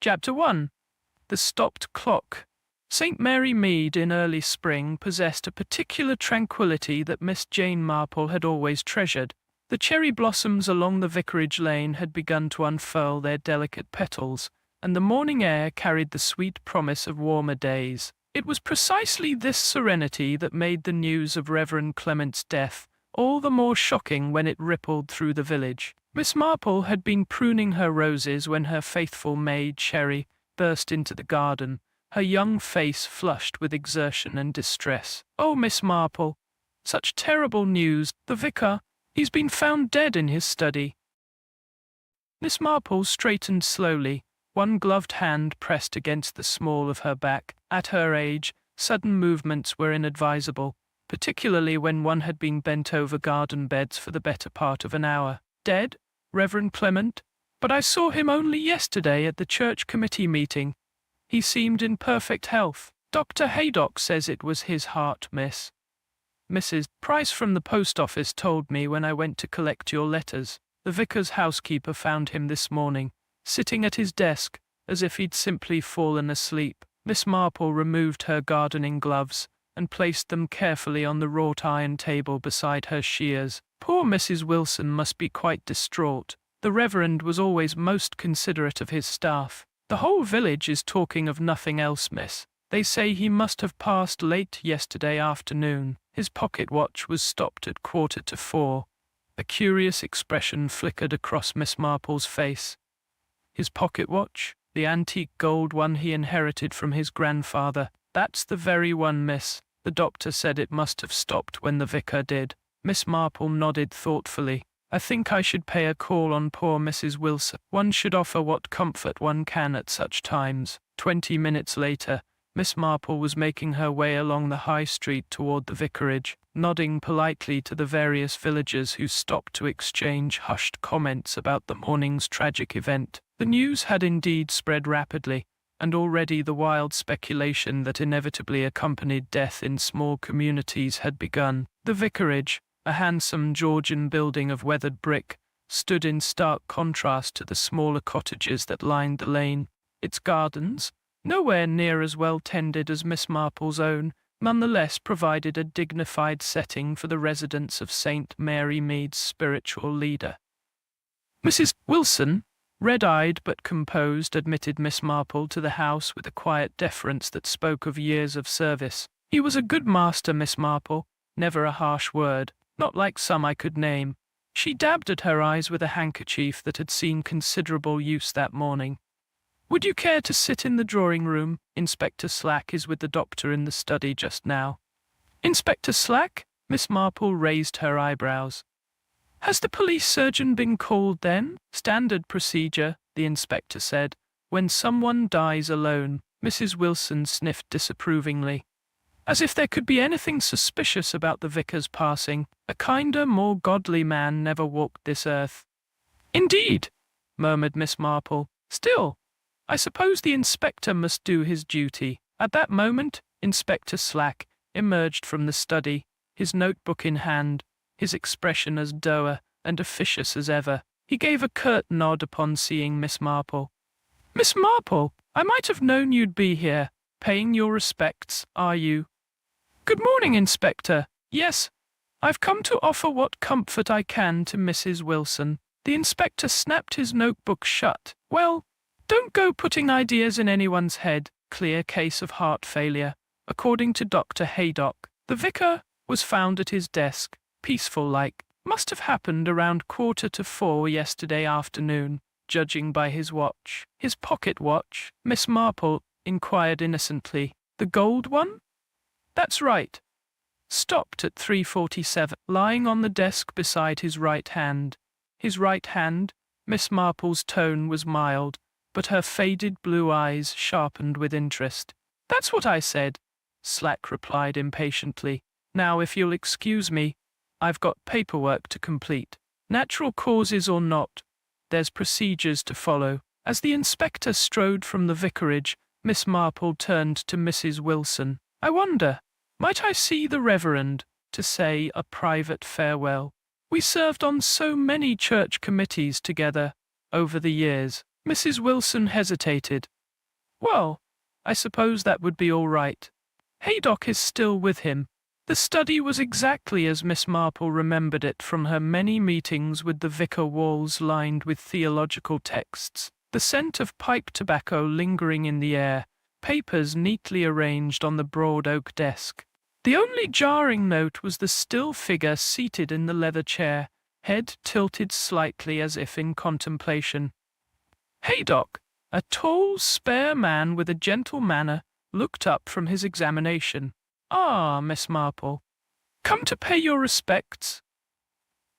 Chapter 1. The Stopped Clock. St. Mary Mead in early spring possessed a particular tranquillity that Miss Jane Marple had always treasured. The cherry blossoms along the vicarage lane had begun to unfurl their delicate petals, and the morning air carried the sweet promise of warmer days. It was precisely this serenity that made the news of Reverend Clement's death all the more shocking when it rippled through the village. Miss Marple had been pruning her roses when her faithful maid Cherry burst into the garden, her young face flushed with exertion and distress. "Oh, Miss Marple, such terrible news! The vicar, he's been found dead in his study." Miss Marple straightened slowly, one gloved hand pressed against the small of her back. At her age, sudden movements were inadvisable, particularly when one had been bent over garden beds for the better part of an hour. "Dead, Reverend Clement? But I saw him only yesterday at the church committee meeting. He seemed in perfect health. Dr. Haydock says it was his heart, miss. Mrs. Price from the post office told me when I went to collect your letters. The vicar's housekeeper found him this morning, sitting at his desk, as if he'd simply fallen asleep." Miss Marple removed her gardening gloves and placed them carefully on the wrought iron table beside her shears. "Poor Mrs. Wilson must be quite distraught. The Reverend was always most considerate of his staff. The whole village is talking of nothing else, miss. They say he must have passed late yesterday afternoon. His pocket watch was stopped at 4:45. A curious expression flickered across Miss Marple's face. His pocket watch? The antique gold one he inherited from his grandfather. "That's the very one, miss. The doctor said it must have stopped when the vicar did." Miss Marple nodded thoughtfully. "I think I should pay a call on poor Mrs. Wilson. One should offer what comfort one can at such times." 20 minutes later, Miss Marple was making her way along the high street toward the vicarage, nodding politely to the various villagers who stopped to exchange hushed comments about the morning's tragic event. The news had indeed spread rapidly, and already the wild speculation that inevitably accompanied death in small communities had begun. The vicarage, a handsome Georgian building of weathered brick, stood in stark contrast to the smaller cottages that lined the lane. Its gardens, nowhere near as well tended as Miss Marple's own, nonetheless provided a dignified setting for the residence of St. Mary Mead's spiritual leader. "Mrs. Wilson," red-eyed but composed, admitted Miss Marple to the house with a quiet deference that spoke of years of service. "He was a good master, Miss Marple, never a harsh word. Not like some I could name." She dabbed at her eyes with a handkerchief that had seen considerable use that morning. "Would you care to sit in the drawing-room? Inspector Slack is with the doctor in the study just now." "Inspector Slack?" Miss Marple raised her eyebrows. "Has the police surgeon been called then?" "Standard procedure," the inspector said. "When someone dies alone." Mrs. Wilson sniffed disapprovingly. "As if there could be anything suspicious about the vicar's passing. A kinder, more godly man never walked this earth." "Indeed," murmured Miss Marple. "Still, I suppose the inspector must do his duty." At that moment, Inspector Slack emerged from the study, his notebook in hand, his expression as dour and officious as ever. He gave a curt nod upon seeing Miss Marple. "Miss Marple, I might have known you'd be here. Paying your respects, are you?" "Good morning, Inspector. Yes, I've come to offer what comfort I can to Mrs. Wilson." The inspector snapped his notebook shut. "Well, don't go putting ideas in anyone's head. Clear case of heart failure. According to Dr. Haydock, the vicar was found at his desk, peaceful-like. Must have happened around 4:45 yesterday afternoon, judging by his watch." "His pocket watch?" Miss Marple inquired innocently. "The gold one?" "That's right. Stopped at 3:47, lying on the desk beside his right hand." "His right hand?" Miss Marple's tone was mild, but her faded blue eyes sharpened with interest. "That's what I said," Slack replied impatiently. "Now, if you'll excuse me, I've got paperwork to complete. Natural causes or not, there's procedures to follow." As the inspector strode from the vicarage, Miss Marple turned to Mrs. Wilson. "I wonder, might I see the Reverend to say a private farewell? We served on so many church committees together over the years." Mrs. Wilson hesitated. Well, I suppose that would be all right. Haydock is still with him. The study was exactly as Miss Marple remembered it from her many meetings with the vicar, walls lined with theological texts, the scent of pipe tobacco lingering in the air, papers neatly arranged on the broad oak desk. The only jarring note was the still figure seated in the leather chair, head tilted slightly as if in contemplation. Haydock, a tall, spare man with a gentle manner, looked up from his examination. Ah, Miss Marple. Come to pay your respects?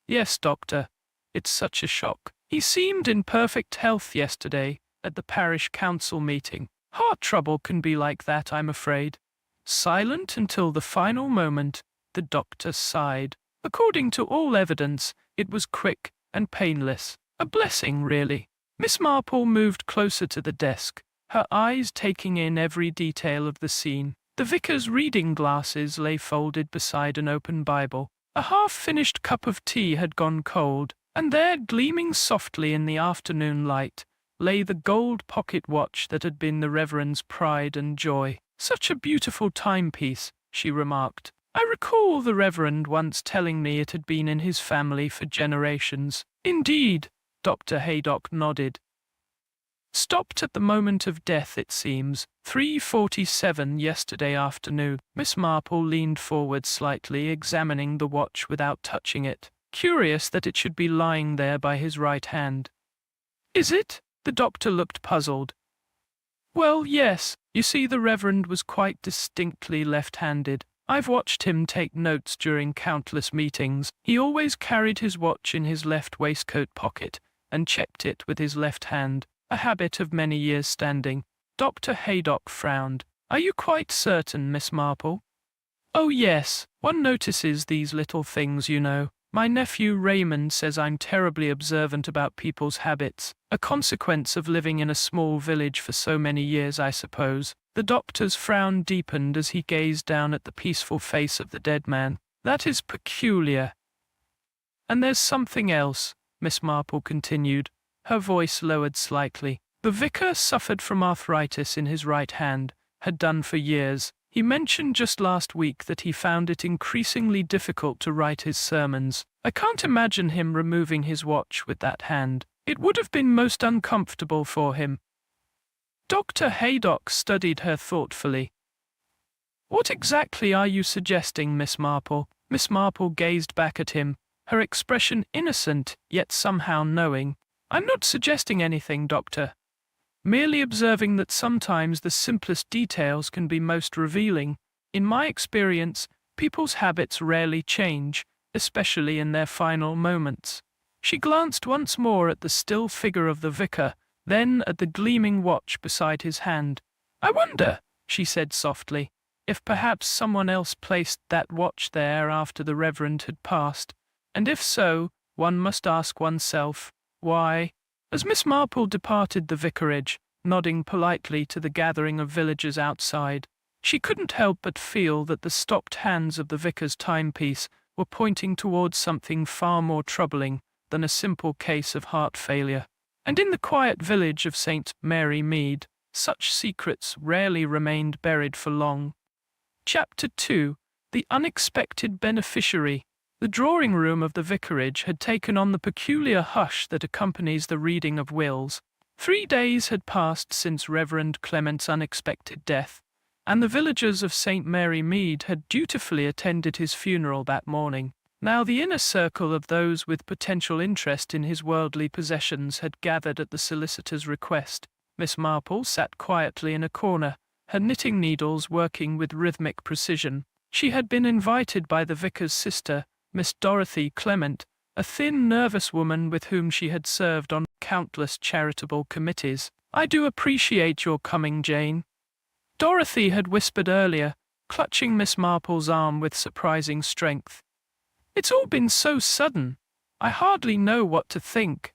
Yes, doctor. It's such a shock. He seemed in perfect health yesterday at the parish council meeting. Heart trouble can be like that, I'm afraid. Silent until the final moment, the doctor sighed. According to all evidence, it was quick and painless. A blessing, really. Miss Marple moved closer to the desk, her eyes taking in every detail of the scene. The vicar's reading glasses lay folded beside an open Bible. A half-finished cup of tea had gone cold, and there, gleaming softly in the afternoon light, lay the gold pocket watch that had been the Reverend's pride and joy. Such a beautiful timepiece, she remarked. I recall the Reverend once telling me it had been in his family for generations. Indeed, Dr. Haydock nodded. Stopped at the moment of death, it seems. 3:47 yesterday afternoon. Miss Marple leaned forward slightly, examining the watch without touching it, curious that it should be lying there by his right hand. Is it? The doctor looked puzzled. Well, yes. You see, the Reverend was quite distinctly left-handed. I've watched him take notes during countless meetings. He always carried his watch in his left waistcoat pocket and checked it with his left hand, a habit of many years' standing. Dr. Haydock frowned. Are you quite certain, Miss Marple? Oh, yes. One notices these little things, you know. My nephew Raymond says I'm terribly observant about people's habits, a consequence of living in a small village for so many years, I suppose. The doctor's frown deepened as he gazed down at the peaceful face of the dead man. That is peculiar. And there's something else, Miss Marple continued, her voice lowered slightly. The vicar suffered from arthritis in his right hand, had done for years. He mentioned just last week that he found it increasingly difficult to write his sermons. I can't imagine him removing his watch with that hand. It would have been most uncomfortable for him. Dr. Haydock studied her thoughtfully. What exactly are you suggesting, Miss Marple? Miss Marple gazed back at him, her expression innocent, yet somehow knowing. I'm not suggesting anything, Doctor. Merely observing that sometimes the simplest details can be most revealing. In my experience, people's habits rarely change, especially in their final moments. She glanced once more at the still figure of the vicar, then at the gleaming watch beside his hand. I wonder, she said softly, if perhaps someone else placed that watch there after the Reverend had passed, and if so, one must ask oneself, why? As Miss Marple departed the vicarage, nodding politely to the gathering of villagers outside, she couldn't help but feel that the stopped hands of the vicar's timepiece were pointing towards something far more troubling than a simple case of heart failure. And in the quiet village of St. Mary Mead, such secrets rarely remained buried for long. Chapter 2. The Unexpected Beneficiary. The drawing room of the vicarage had taken on the peculiar hush that accompanies the reading of wills. 3 days had passed since Reverend Clement's unexpected death, and the villagers of St. Mary Mead had dutifully attended his funeral that morning. Now the inner circle of those with potential interest in his worldly possessions had gathered at the solicitor's request. Miss Marple sat quietly in a corner, her knitting needles working with rhythmic precision. She had been invited by the vicar's sister, Miss Dorothy Clement, a thin, nervous woman with whom she had served on countless charitable committees. I do appreciate your coming, Jane. Dorothy had whispered earlier, clutching Miss Marple's arm with surprising strength. It's all been so sudden. I hardly know what to think.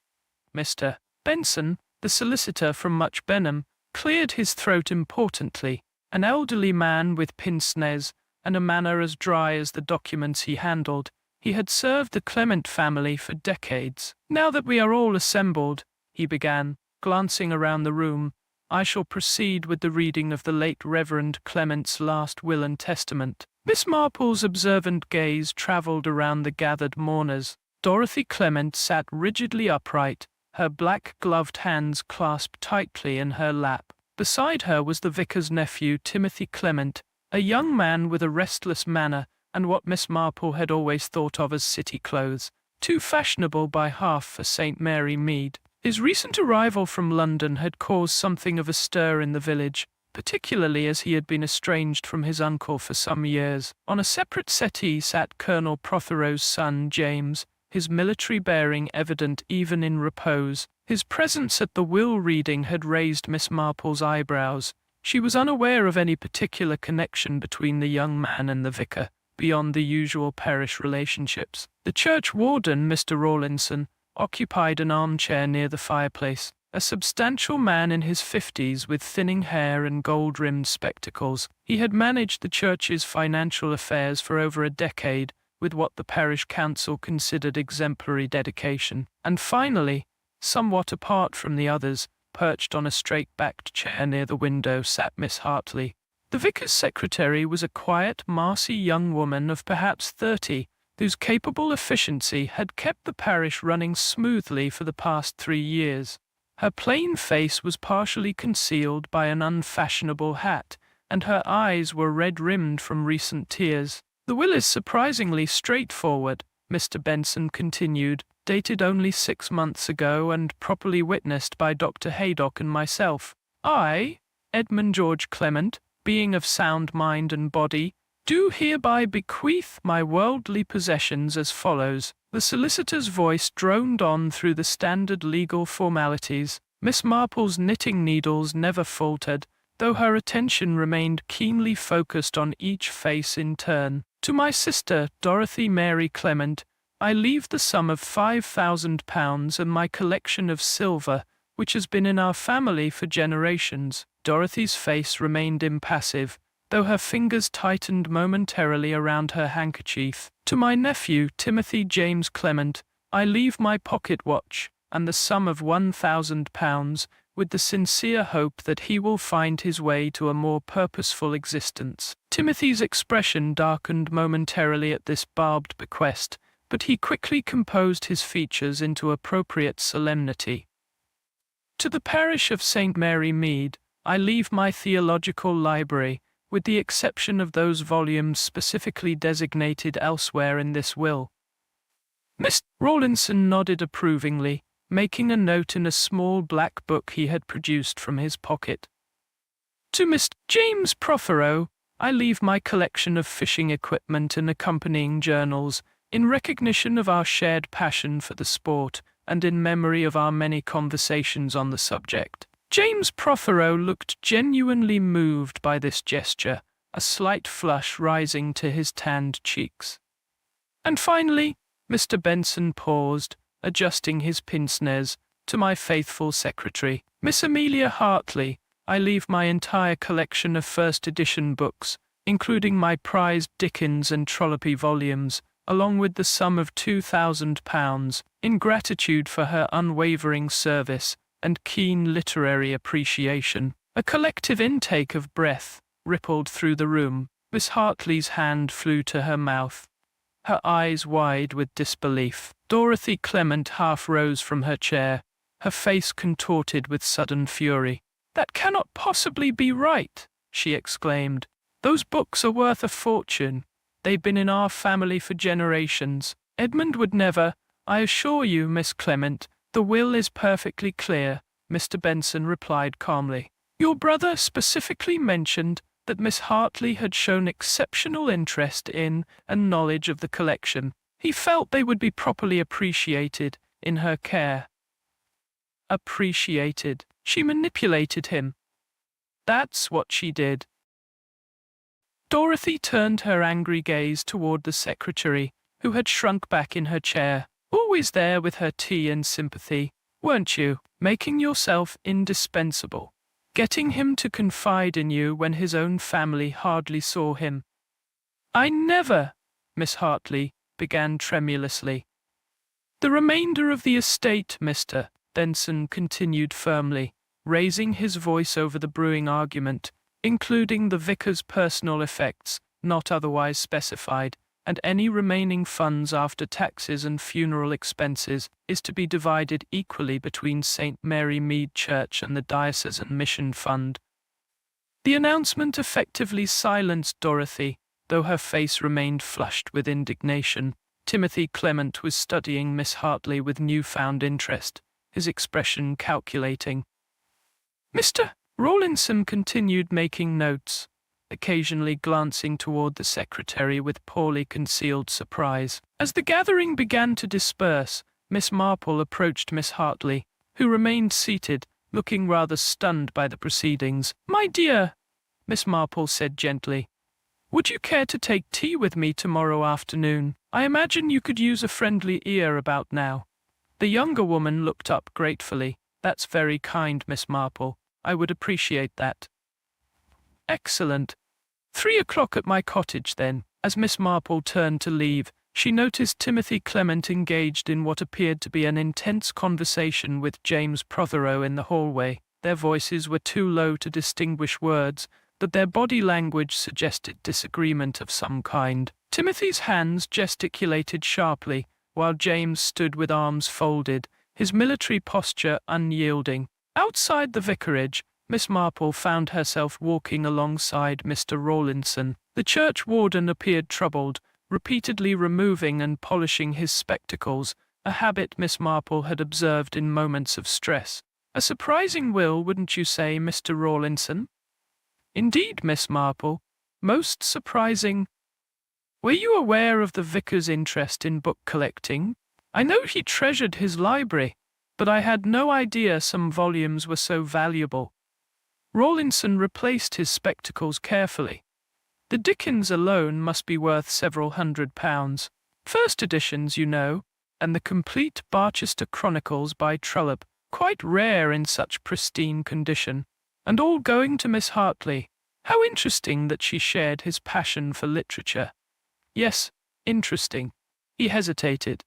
Mr. Benson, the solicitor from Much Benham, cleared his throat importantly, an elderly man with pince-nez and a manner as dry as the documents he handled. He had served the Clement family for decades. Now that we are all assembled, he began, glancing around the room. "I shall proceed with the reading of the late Reverend Clement's last will and testament." Miss Marple's observant gaze travelled around the gathered mourners. Dorothy Clement sat rigidly upright, her black gloved hands clasped tightly in her lap. Beside her was the vicar's nephew, Timothy Clement, a young man with a restless manner and what Miss Marple had always thought of as city clothes, too fashionable by half for St. Mary Mead. His recent arrival from London had caused something of a stir in the village, particularly as he had been estranged from his uncle for some years. On a separate settee sat Colonel Prothero's son, James, his military bearing evident even in repose. His presence at the will reading had raised Miss Marple's eyebrows. She was unaware of any particular connection between the young man and the vicar, beyond the usual parish relationships. The church warden, Mr. Rawlinson, occupied an armchair near the fireplace, a substantial man in his 50s with thinning hair and gold-rimmed spectacles. He had managed the church's financial affairs for over a decade, with what the parish council considered exemplary dedication. And finally, somewhat apart from the others, perched on a straight-backed chair near the window, sat Miss Hartley. The vicar's secretary was a quiet, marsy young woman of perhaps 30, whose capable efficiency had kept the parish running smoothly for the past 3 years. Her plain face was partially concealed by an unfashionable hat, and her eyes were red-rimmed from recent tears. "The will is surprisingly straightforward," Mr. Benson continued, "dated only 6 months ago and properly witnessed by Dr. Haydock and myself. I, Edmund George Clement, being of sound mind and body, do hereby bequeath my worldly possessions as follows." The solicitor's voice droned on through the standard legal formalities. Miss Marple's knitting needles never faltered, though her attention remained keenly focused on each face in turn. "To my sister, Dorothy Mary Clement, I leave the sum of £5,000 and my collection of silver, which has been in our family for generations." Dorothy's face remained impassive, though her fingers tightened momentarily around her handkerchief. "To my nephew, Timothy James Clement, I leave my pocket watch and the sum of £1,000, with the sincere hope that he will find his way to a more purposeful existence." Timothy's expression darkened momentarily at this barbed bequest, but he quickly composed his features into appropriate solemnity. "To the parish of St. Mary Mead, I leave my theological library, with the exception of those volumes specifically designated elsewhere in this will." Mr. Rawlinson nodded approvingly, making a note in a small black book he had produced from his pocket. "To Mr. James Prothero, I leave my collection of fishing equipment and accompanying journals, in recognition of our shared passion for the sport, and in memory of our many conversations on the subject." James Prothero looked genuinely moved by this gesture, a slight flush rising to his tanned cheeks. "And finally," Mr. Benson paused, adjusting his pince-nez, "to my faithful secretary, Miss Amelia Hartley, I leave my entire collection of first edition books, including my prized Dickens and Trollope volumes, along with the sum of £2,000, in gratitude for her unwavering service and keen literary appreciation." A collective intake of breath rippled through the room. Miss Hartley's hand flew to her mouth, her eyes wide with disbelief. Dorothy Clement half rose from her chair, her face contorted with sudden fury. "That cannot possibly be right," she exclaimed. "Those books are worth a fortune. They've been in our family for generations. Edmund would never—" "I assure you, Miss Clement, the will is perfectly clear," Mr. Benson replied calmly. "Your brother specifically mentioned that Miss Hartley had shown exceptional interest in and knowledge of the collection. He felt they would be properly appreciated in her care." Appreciated. She manipulated him. That's what she did. Dorothy turned her angry gaze toward the secretary, who had shrunk back in her chair. "Always there with her tea and sympathy, weren't you? Making yourself indispensable. Getting him to confide in you when his own family hardly saw him." "I never," Miss Hartley began tremulously. "The remainder of the estate, Mr. Denson continued firmly, raising his voice over the brewing argument, including the vicar's personal effects, not otherwise specified, and any remaining funds after taxes and funeral expenses is to be divided equally between St. Mary Mead Church and the Diocesan Mission Fund. The announcement effectively silenced Dorothy, though her face remained flushed with indignation. Timothy Clement was studying Miss Hartley with newfound interest, his expression calculating. Mr. Rawlinson continued making notes, occasionally glancing toward the secretary with poorly concealed surprise. As the gathering began to disperse, Miss Marple approached Miss Hartley, who remained seated, looking rather stunned by the proceedings. "My dear," Miss Marple said gently, "would you care to take tea with me tomorrow afternoon? I imagine you could use a friendly ear about now." The younger woman looked up gratefully. "That's very kind, Miss Marple. I would appreciate that." "Excellent. 3 o'clock at my cottage, then." As Miss Marple turned to leave, she noticed Timothy Clement engaged in what appeared to be an intense conversation with James Prothero in the hallway. Their voices were too low to distinguish words, but their body language suggested disagreement of some kind. Timothy's hands gesticulated sharply, while James stood with arms folded, his military posture unyielding. Outside the vicarage, Miss Marple found herself walking alongside Mr. Rawlinson. The church warden appeared troubled, repeatedly removing and polishing his spectacles, a habit Miss Marple had observed in moments of stress. "A surprising will, wouldn't you say, Mr. Rawlinson?" "Indeed, Miss Marple. Most surprising." "Were you aware of the vicar's interest in book collecting? I know he treasured his library, but I had no idea some volumes were so valuable." Rawlinson replaced his spectacles carefully. "The Dickens alone must be worth several £100. First editions, you know, and the complete Barchester Chronicles by Trollope, quite rare in such pristine condition, and all going to Miss Hartley. How interesting that she shared his passion for literature." "Yes, interesting." He hesitated.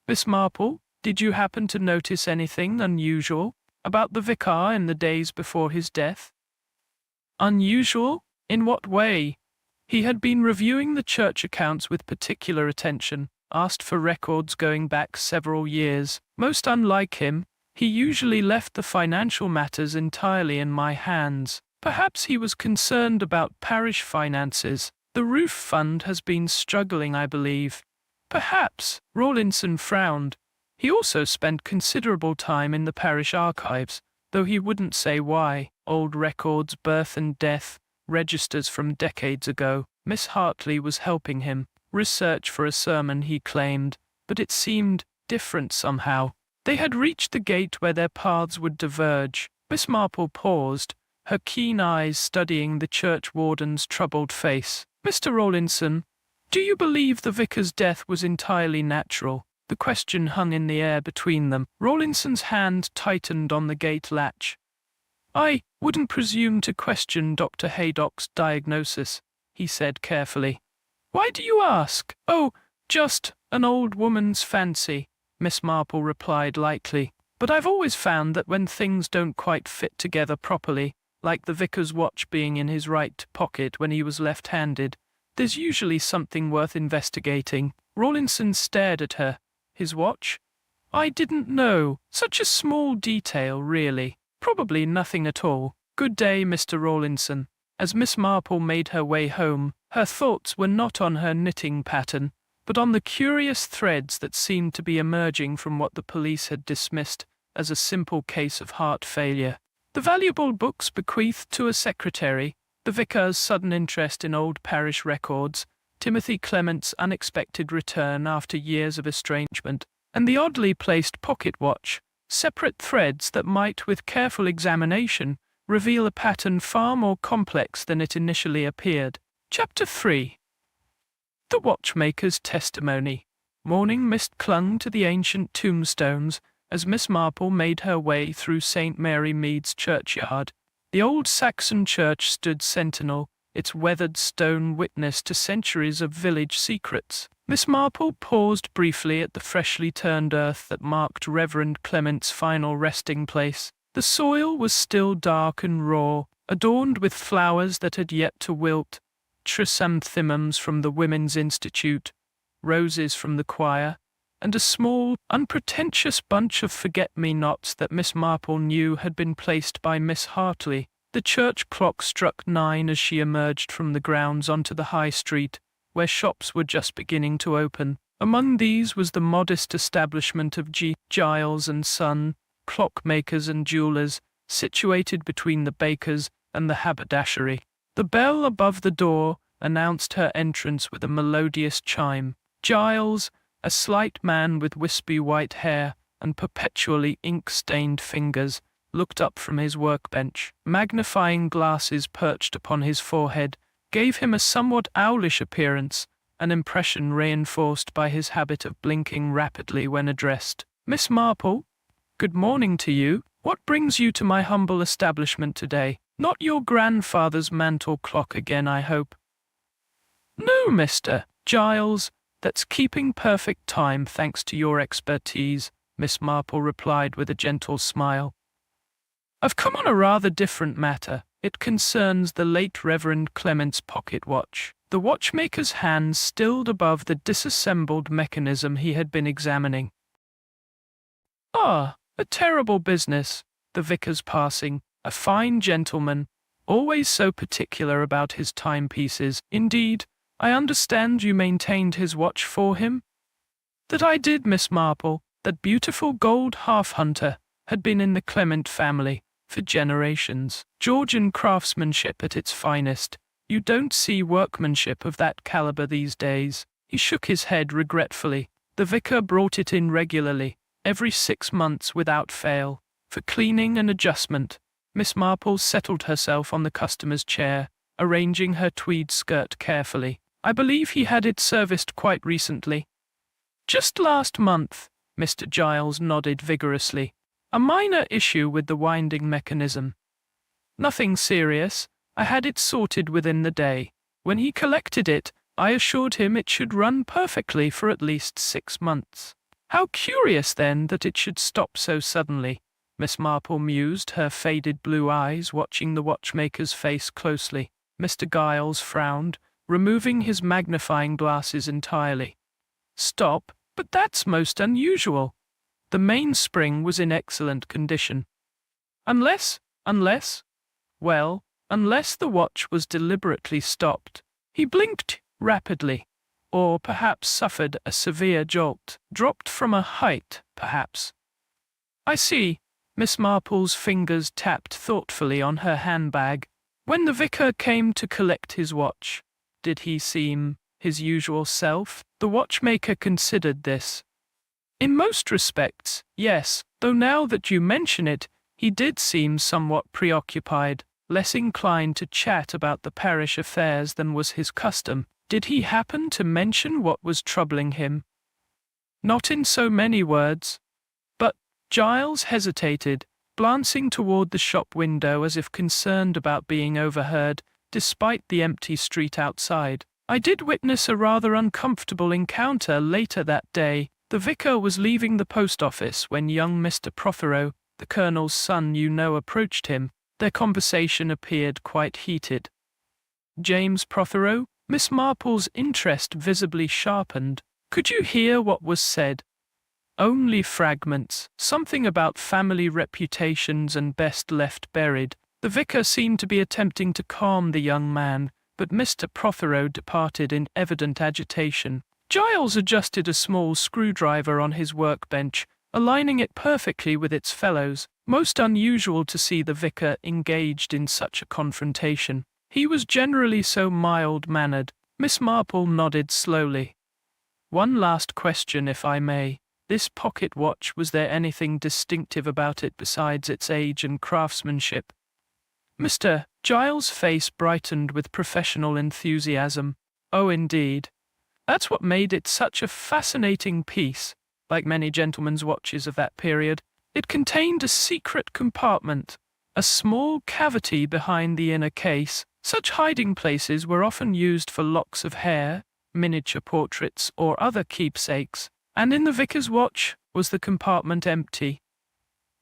"Miss Marple, did you happen to notice anything unusual about the vicar in the days before his death?" "Unusual? In what way?" He had been reviewing the church accounts with particular attention, asked for records going back several years. "Most unlike him, he usually left the financial matters entirely in my hands. Perhaps he was concerned about parish finances. The roof fund has been struggling, I believe." "Perhaps." Rawlinson frowned. He also spent considerable time in the parish archives, though he wouldn't say why. Old records, birth and death, registers from decades ago. Miss Hartley was helping him. Research for a sermon, he claimed, but it seemed different somehow. They had reached the gate where their paths would diverge. Miss Marple paused, her keen eyes studying the church warden's troubled face. "Mr. Rawlinson, do you believe the vicar's death was entirely natural?" The question hung in the air between them. Rawlinson's hand tightened on the gate latch. "I wouldn't presume to question Dr. Haydock's diagnosis," he said carefully. "Why do you ask?" "Oh, just an old woman's fancy," Miss Marple replied lightly. "But I've always found that when things don't quite fit together properly, like the vicar's watch being in his right pocket when he was left-handed, there's usually something worth investigating." Rawlinson stared at her. "His watch? I didn't know. Such a small detail, really. Probably nothing at all. Good day, Mr. Rawlinson." As Miss Marple made her way home, her thoughts were not on her knitting pattern, but on the curious threads that seemed to be emerging from what the police had dismissed as a simple case of heart failure. The valuable books bequeathed to a secretary, the vicar's sudden interest in old parish records, Timothy Clement's unexpected return after years of estrangement, and the oddly placed pocket watch, separate threads that might, with careful examination, reveal a pattern far more complex than it initially appeared. Chapter 3. The Watchmaker's Testimony. Morning mist clung to the ancient tombstones as Miss Marple made her way through St. Mary Mead's churchyard. The old Saxon church stood sentinel, its weathered stone witness to centuries of village secrets. Miss Marple paused briefly at the freshly turned earth that marked Reverend Clement's final resting place. The soil was still dark and raw, adorned with flowers that had yet to wilt, chrysanthemums from the Women's Institute, roses from the choir, and a small, unpretentious bunch of forget-me-nots that Miss Marple knew had been placed by Miss Hartley. The church clock struck 9 as she emerged from the grounds onto the high street, where shops were just beginning to open. Among these was the modest establishment of Giles and Son, clockmakers and jewelers, situated between the baker's and the haberdashery. The bell above the door announced her entrance with a melodious chime. Giles, a slight man with wispy white hair and perpetually ink-stained fingers, looked up from his workbench. Magnifying glasses perched upon his forehead gave him a somewhat owlish appearance, an impression reinforced by his habit of blinking rapidly when addressed. "Miss Marple, good morning to you. What brings you to my humble establishment today? Not your grandfather's mantel clock again, I hope." "No, Mr. Giles, that's keeping perfect time thanks to your expertise," Miss Marple replied with a gentle smile. "I've come on a rather different matter. It concerns the late Reverend Clement's pocket watch." The watchmaker's hands stilled above the disassembled mechanism he had been examining. "Ah, a terrible business, the vicar's passing. A fine gentleman, always so particular about his timepieces. Indeed, I understand you maintained his watch for him?" "That I did, Miss Marple. That beautiful gold half-hunter had been in the Clement family for generations. Georgian craftsmanship at its finest. You don't see workmanship of that caliber these days." He shook his head regretfully. The vicar brought it in regularly, every 6 months without fail, for cleaning and adjustment. Miss Marple settled herself on the customer's chair, arranging her tweed skirt carefully. "I believe he had it serviced quite recently." "Just last month," Mr. Giles nodded vigorously. "A minor issue with the winding mechanism. Nothing serious. I had it sorted within the day. When he collected it, I assured him it should run perfectly for at least 6 months." "How curious, then, that it should stop so suddenly," Miss Marple mused, her faded blue eyes watching the watchmaker's face closely. Mr. Giles frowned, removing his magnifying glasses entirely. "Stop? But that's most unusual. The mainspring was in excellent condition. Unless the watch was deliberately stopped." He blinked rapidly, or perhaps suffered a severe jolt. "Dropped from a height, perhaps." "I see." Miss Marple's fingers tapped thoughtfully on her handbag. "When the vicar came to collect his watch, did he seem his usual self?" The watchmaker considered this. "In most respects, yes, though now that you mention it, he did seem somewhat preoccupied, less inclined to chat about the parish affairs than was his custom. Did he happen to mention what was troubling him?" "Not in so many words." But Giles hesitated, glancing toward the shop window as if concerned about being overheard, despite the empty street outside. "I did witness a rather uncomfortable encounter later that day. The vicar was leaving the post office when young Mr. Prothero, the colonel's son, approached him. Their conversation appeared quite heated." "James Prothero?" Miss Marple's interest visibly sharpened. "Could you hear what was said?" "Only fragments. Something about family reputations and best left buried." The vicar seemed to be attempting to calm the young man, but Mr. Prothero departed in evident agitation. Giles adjusted a small screwdriver on his workbench, aligning it perfectly with its fellows. Most unusual to see the vicar engaged in such a confrontation. He was generally so mild-mannered. Miss Marple nodded slowly. "One last question, if I may. This pocket watch, was there anything distinctive about it besides its age and craftsmanship?" Mr. Giles' face brightened with professional enthusiasm. "Oh, indeed. That's what made it such a fascinating piece. Like many gentlemen's watches of that period, it contained a secret compartment, a small cavity behind the inner case. Such hiding places were often used for locks of hair, miniature portraits, or other keepsakes. And in the vicar's watch, was the compartment empty?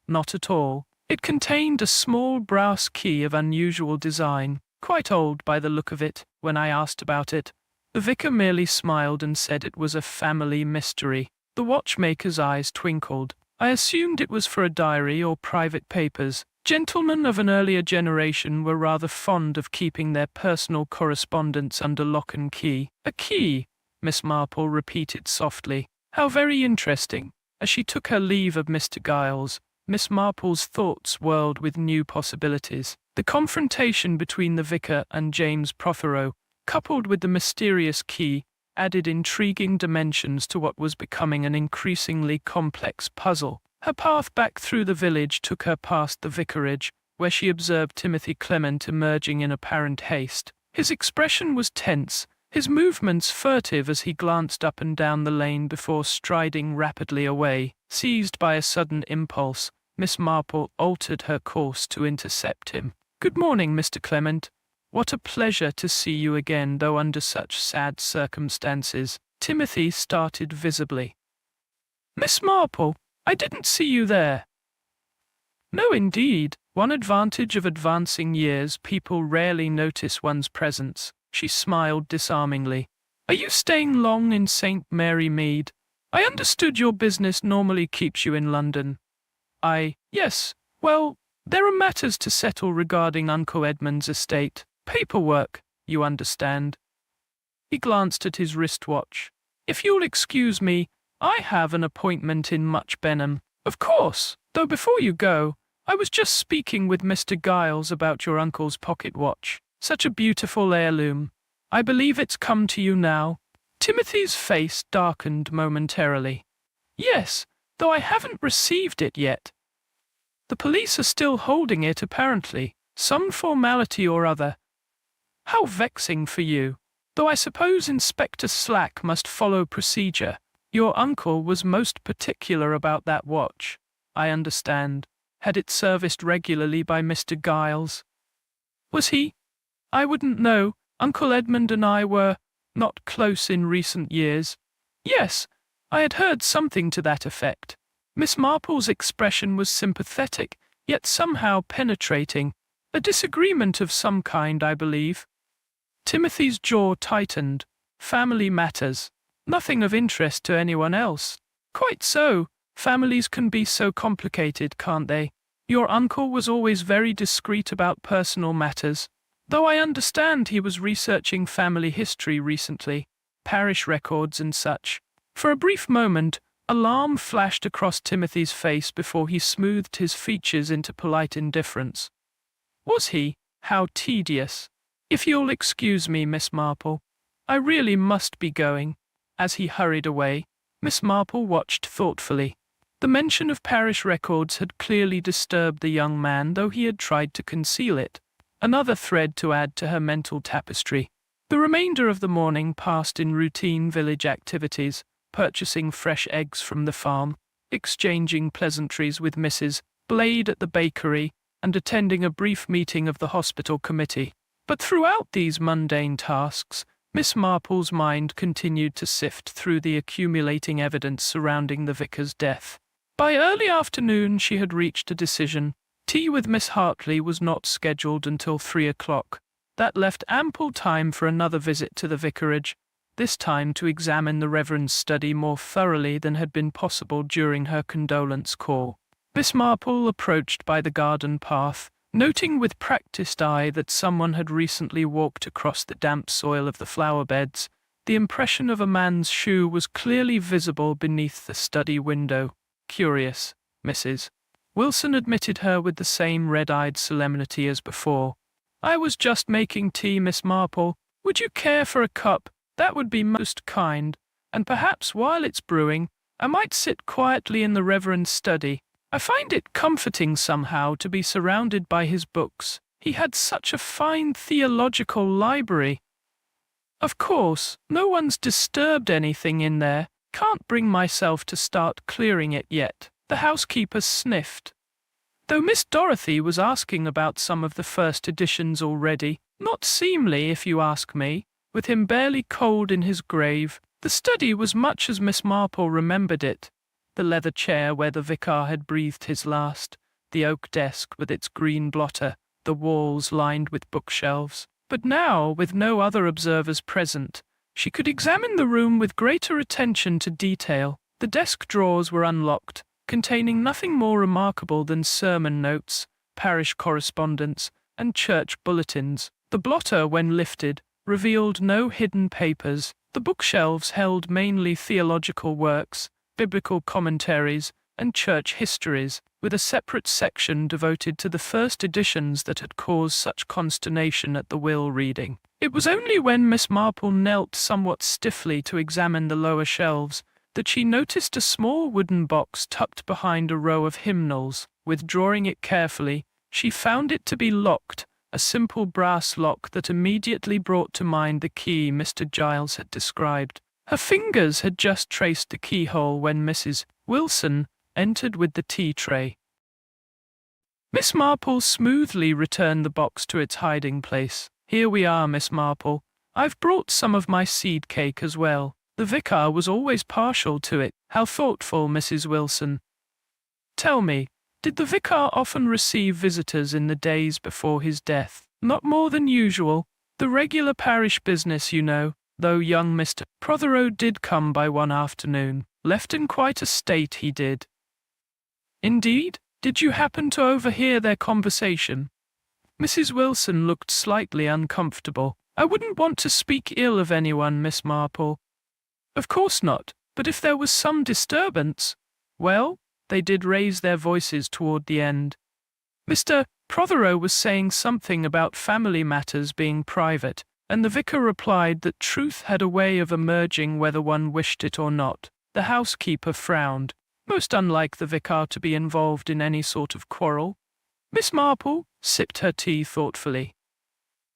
Not at all. It contained a small brass key of unusual design, quite old by the look of it. When I asked about it, the vicar merely smiled and said it was a family mystery. The watchmaker's eyes twinkled. I assumed it was for a diary or private papers. Gentlemen of an earlier generation were rather fond of keeping their personal correspondence under lock and key. A key, Miss Marple repeated softly. How very interesting. As she took her leave of Mr. Giles, Miss Marple's thoughts whirled with new possibilities. The confrontation between the vicar and James Prothero, coupled with the mysterious key, added intriguing dimensions to what was becoming an increasingly complex puzzle. Her path back through the village took her past the vicarage, where she observed Timothy Clement emerging in apparent haste. His expression was tense, his movements furtive as he glanced up and down the lane before striding rapidly away. Seized by a sudden impulse, Miss Marple altered her course to intercept him. "Good morning, Mr. Clement. What a pleasure to see you again, though under such sad circumstances." Timothy started visibly. "Miss Marple, I didn't see you there." "No, indeed. One advantage of advancing years, people rarely notice one's presence." She smiled disarmingly. "Are you staying long in St. Mary Mead? I understood your business normally keeps you in London." Yes. Well, there are matters to settle regarding Uncle Edmund's estate. Paperwork, you understand." He glanced at his wristwatch. "If you'll excuse me, I have an appointment in Much Benham." "Of course, though before you go, I was just speaking with Mr. Giles about your uncle's pocket watch. Such a beautiful heirloom. I believe it's come to you now." Timothy's face darkened momentarily. "Yes, though I haven't received it yet. The police are still holding it, apparently. Some formality or other. How vexing for you. Though I suppose Inspector Slack must follow procedure. Your uncle was most particular about that watch, I understand. Had it serviced regularly by Mr. Giles?" "Was he? I wouldn't know. Uncle Edmund and I were not close in recent years." "Yes, I had heard something to that effect." Miss Marple's expression was sympathetic, yet somehow penetrating. "A disagreement of some kind, I believe." Timothy's jaw tightened. "Family matters. Nothing of interest to anyone else." "Quite so. Families can be so complicated, can't they? Your uncle was always very discreet about personal matters, though I understand he was researching family history recently, parish records and such." For a brief moment, alarm flashed across Timothy's face before he smoothed his features into polite indifference. "Was he? How tedious. If you'll excuse me, Miss Marple, I really must be going." As he hurried away, Miss Marple watched thoughtfully. The mention of parish records had clearly disturbed the young man, though he had tried to conceal it. Another thread to add to her mental tapestry. The remainder of the morning passed in routine village activities, purchasing fresh eggs from the farm, exchanging pleasantries with Mrs. Blade at the bakery, and attending a brief meeting of the hospital committee. But throughout these mundane tasks, Miss Marple's mind continued to sift through the accumulating evidence surrounding the vicar's death. By early afternoon she had reached a decision. Tea with Miss Hartley was not scheduled until 3 o'clock. That left ample time for another visit to the vicarage, this time to examine the Reverend's study more thoroughly than had been possible during her condolence call. Miss Marple approached by the garden path, noting with practiced eye that someone had recently walked across the damp soil of the flower beds. The impression of a man's shoe was clearly visible beneath the study window. "Curious, Mrs. Wilson admitted her with the same red-eyed solemnity as before. "I was just making tea, Miss Marple. Would you care for a cup? That would be most kind. And perhaps while it's brewing, I might sit quietly in the Reverend's study. I find it comforting somehow to be surrounded by his books. He had such a fine theological library. Of course, no one's disturbed anything in there. Can't bring myself to start clearing it yet." The housekeeper sniffed. "Though Miss Dorothy was asking about some of the first editions already. Not seemly, if you ask me. with him barely cold in his grave. The study was much as Miss Marple remembered it. The leather chair where the vicar had breathed his last, the oak desk with its green blotter, the walls lined with bookshelves. But now, with no other observers present, she could examine the room with greater attention to detail. The desk drawers were unlocked, containing nothing more remarkable than sermon notes, parish correspondence, and church bulletins. The blotter, when lifted, revealed no hidden papers. The bookshelves held mainly theological works, biblical commentaries, and church histories, with a separate section devoted to the first editions that had caused such consternation at the will reading. It was only when Miss Marple knelt somewhat stiffly to examine the lower shelves that she noticed a small wooden box tucked behind a row of hymnals. Withdrawing it carefully, she found it to be locked, a simple brass lock that immediately brought to mind the key Mr. Giles had described. Her fingers had just traced the keyhole when Mrs. Wilson entered with the tea tray. Miss Marple smoothly returned the box to its hiding place. "Here we are, Miss Marple. I've brought some of my seed cake as well. The vicar was always partial to it." "How thoughtful, Mrs. Wilson. Tell me, did the vicar often receive visitors in the days before his death?" "Not more than usual. The regular parish business, you know, though young Mr. Prothero did come by one afternoon. Left in quite a state, he did." "Indeed? Did you happen to overhear their conversation?" Mrs. Wilson looked slightly uncomfortable. "I wouldn't want to speak ill of anyone, Miss Marple." "Of course not, but if there was some disturbance—" "Well, they did raise their voices toward the end. Mr. Prothero was saying something about family matters being private, and the vicar replied that truth had a way of emerging whether one wished it or not." The housekeeper frowned. Most unlike the vicar to be involved in any sort of quarrel. Miss Marple sipped her tea thoughtfully.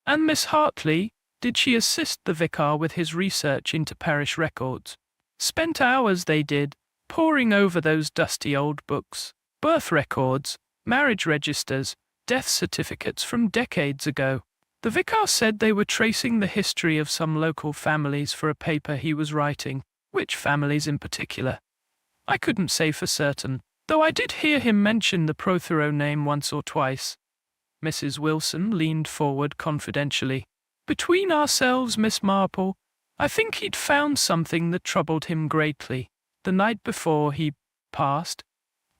"And Miss Hartley, did she assist the vicar with his research into parish records?" "Spent hours, they did, poring over those dusty old books. Birth records, marriage registers, death certificates from decades ago. The vicar said they were tracing the history of some local families for a paper he was writing." "Which families in particular?" "I couldn't say for certain, though I did hear him mention the Prothero name once or twice." Mrs. Wilson leaned forward confidentially. "Between ourselves, Miss Marple, I think he'd found something that troubled him greatly. The night before he passed,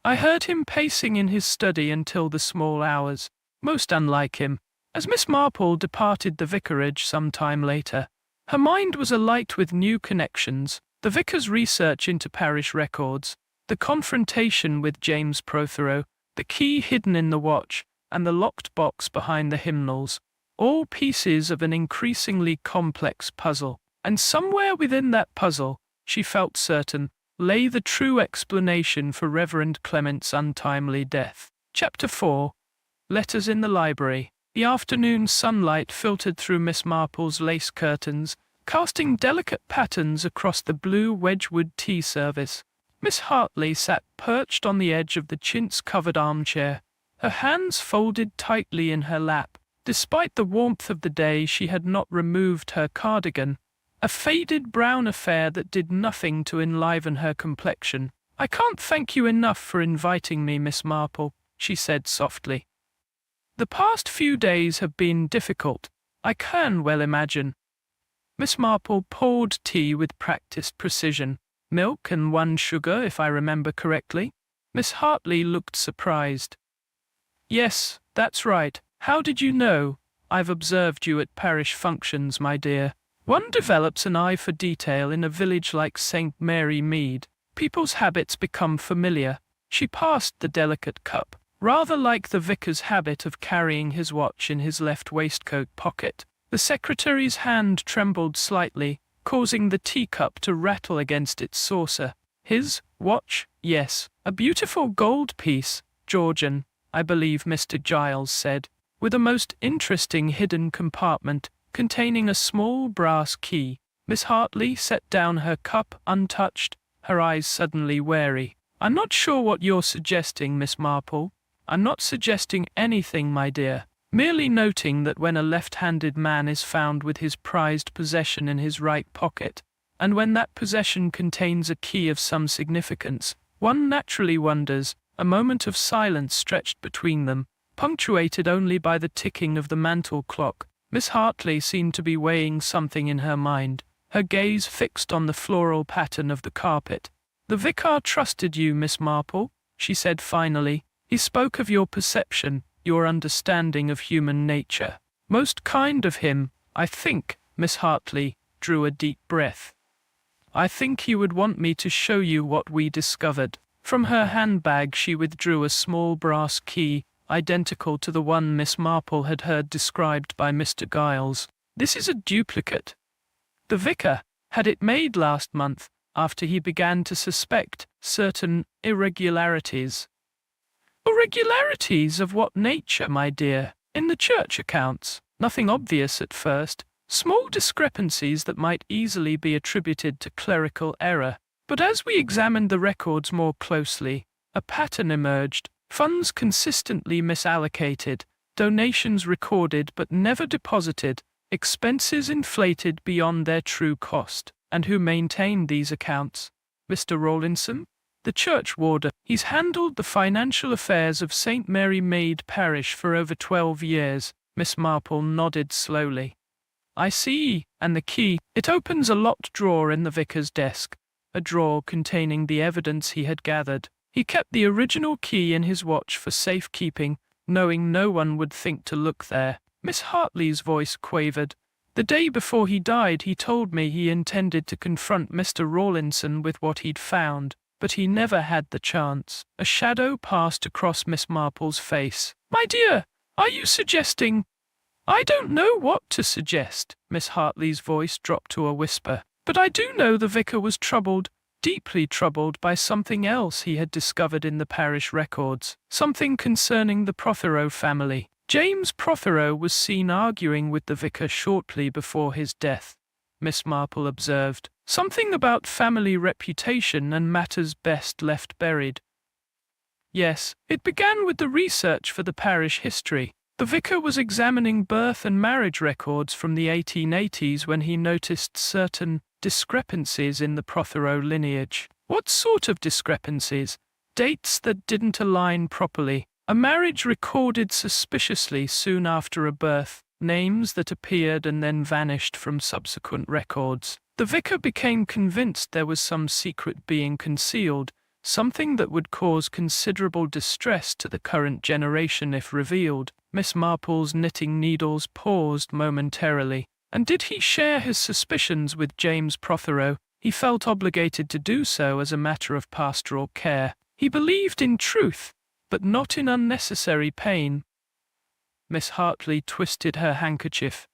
I heard him pacing in his study until the small hours. Most unlike him." As Miss Marple departed the vicarage some time later, her mind was alight with new connections. The vicar's research into parish records, the confrontation with James Prothero, the key hidden in the watch, and the locked box behind the hymnals, all pieces of an increasingly complex puzzle. And somewhere within that puzzle, she felt certain, lay the true explanation for Reverend Clement's untimely death. Chapter 4. Letters in the Library. The afternoon sunlight filtered through Miss Marple's lace curtains, casting delicate patterns across the blue Wedgwood tea service. Miss Hartley sat perched on the edge of the chintz-covered armchair, her hands folded tightly in her lap. Despite the warmth of the day, she had not removed her cardigan, a faded brown affair that did nothing to enliven her complexion. "I can't thank you enough for inviting me, Miss Marple," she said softly. "The past few days have been difficult, I can well imagine." Miss Marple poured tea with practiced precision. "Milk and 1 sugar, if I remember correctly." Miss Hartley looked surprised. "Yes, that's right. How did you know? I've observed you at parish functions, my dear. One develops an eye for detail in a village like St. Mary Mead. People's habits become familiar." She passed the delicate cup, rather like the vicar's habit of carrying his watch in his left waistcoat pocket. The secretary's hand trembled slightly, causing the teacup to rattle against its saucer. "His watch? Yes. A beautiful gold piece, Georgian, I believe Mr. Giles said, with a most interesting hidden compartment containing a small brass key." Miss Hartley set down her cup untouched, her eyes suddenly wary. "I'm not sure what you're suggesting, Miss Marple." "I'm not suggesting anything, my dear." merely noting that when a left-handed man is found with his prized possession in his right pocket, and when that possession contains a key of some significance, one naturally wonders. A moment of silence stretched between them, punctuated only by the ticking of the mantel clock. Miss Hartley seemed to be weighing something in her mind, her gaze fixed on the floral pattern of the carpet. "The vicar trusted you, Miss Marple," she said finally. "He spoke of your perception, your understanding of human nature. Most kind of him, I think." Miss Hartley drew a deep breath. "I think he would want me to show you what we discovered." From her handbag she withdrew a small brass key, identical to the one Miss Marple had heard described by Mr. Giles. "This is a duplicate. The vicar had it made last month, after he began to suspect certain irregularities." "Irregularities of what nature, my dear?" "In the church accounts. Nothing obvious at first. Small discrepancies that might easily be attributed to clerical error. But as we examined the records more closely, a pattern emerged. Funds consistently misallocated, donations recorded but never deposited, expenses inflated beyond their true cost." "And who maintained these accounts?" "Mr. Rawlinson, the church warder. He's handled the financial affairs of St. Mary Maid Parish for over 12 years. Miss Marple nodded slowly. "I see. And the key?" "It opens a locked drawer in the vicar's desk, a drawer containing the evidence he had gathered. He kept the original key in his watch for safekeeping, knowing no one would think to look there." Miss Hartley's voice quavered. "The day before he died he told me he intended to confront Mr. Rawlinson with what he'd found, but he never had the chance." A shadow passed across Miss Marple's face. "My dear, are you suggesting—" "I don't know what to suggest." Miss Hartley's voice dropped to a whisper. "But I do know the vicar was troubled, deeply troubled by something else he had discovered in the parish records, something concerning the Prothero family. James Prothero was seen arguing with the vicar shortly before his death," Miss Marple observed. "Something about family reputation and matters best left buried." "Yes, it began with the research for the parish history. The vicar was examining birth and marriage records from the 1880s when he noticed certain discrepancies in the Prothero lineage." "What sort of discrepancies?" "Dates that didn't align properly. A marriage recorded suspiciously soon after a birth, names that appeared and then vanished from subsequent records. The vicar became convinced there was some secret being concealed, something that would cause considerable distress to the current generation if revealed." Miss Marple's knitting needles paused momentarily. "And did he share his suspicions with James Prothero?" "He felt obligated to do so as a matter of pastoral care. He believed in truth, but not in unnecessary pain." Miss Hartley twisted her handkerchief.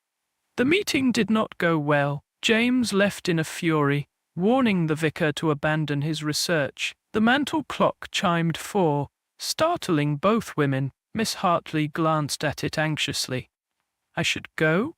"The meeting did not go well. James left in a fury, warning the vicar to abandon his research." The mantel clock chimed 4, startling both women. Miss Hartley glanced at it anxiously. "I should go?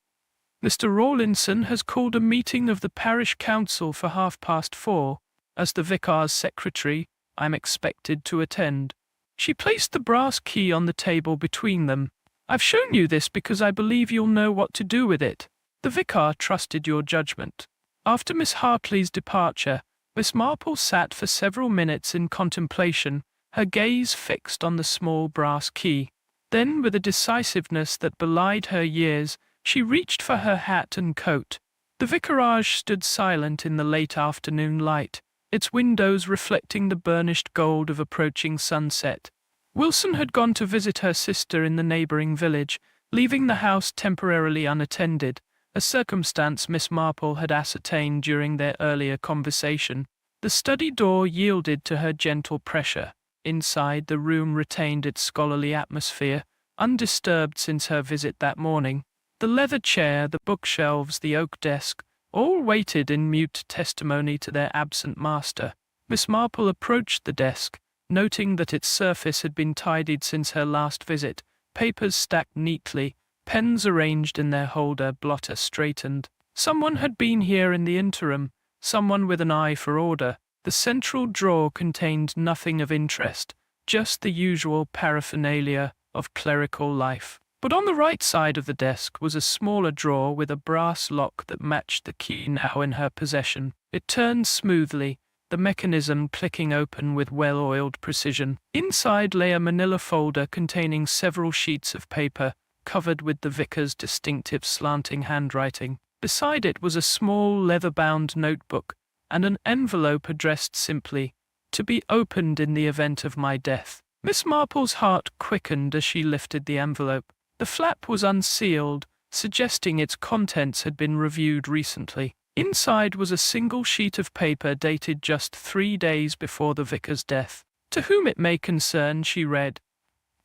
Mr. Rawlinson has called a meeting of the parish council for 4:30. As the vicar's secretary, I'm expected to attend." She placed the brass key on the table between them. "I've shown you this because I believe you'll know what to do with it. The vicar trusted your judgment." After Miss Hartley's departure, Miss Marple sat for several minutes in contemplation, her gaze fixed on the small brass key. Then, with a decisiveness that belied her years, she reached for her hat and coat. The vicarage stood silent in the late afternoon light, its windows reflecting the burnished gold of approaching sunset. Wilson had gone to visit her sister in the neighboring village, leaving the house temporarily unattended, a circumstance Miss Marple had ascertained during their earlier conversation. The study door yielded to her gentle pressure. Inside, the room retained its scholarly atmosphere, undisturbed since her visit that morning. The leather chair, the bookshelves, the oak desk, all waited in mute testimony to their absent master. Miss Marple approached the desk, noting that its surface had been tidied since her last visit, papers stacked neatly, pens arranged in their holder, blotter straightened. Someone had been here in the interim, someone with an eye for order. The central drawer contained nothing of interest, just the usual paraphernalia of clerical life. But on the right side of the desk was a smaller drawer with a brass lock that matched the key now in her possession. It turned smoothly, the mechanism clicking open with well-oiled precision. Inside lay a manila folder containing several sheets of paper, covered with the vicar's distinctive slanting handwriting. Beside it was a small leather-bound notebook and an envelope addressed simply, "To be opened in the event of my death." Miss Marple's heart quickened as she lifted the envelope. The flap was unsealed, suggesting its contents had been reviewed recently. Inside was a single sheet of paper dated just 3 days before the vicar's death. "To whom it may concern," she read,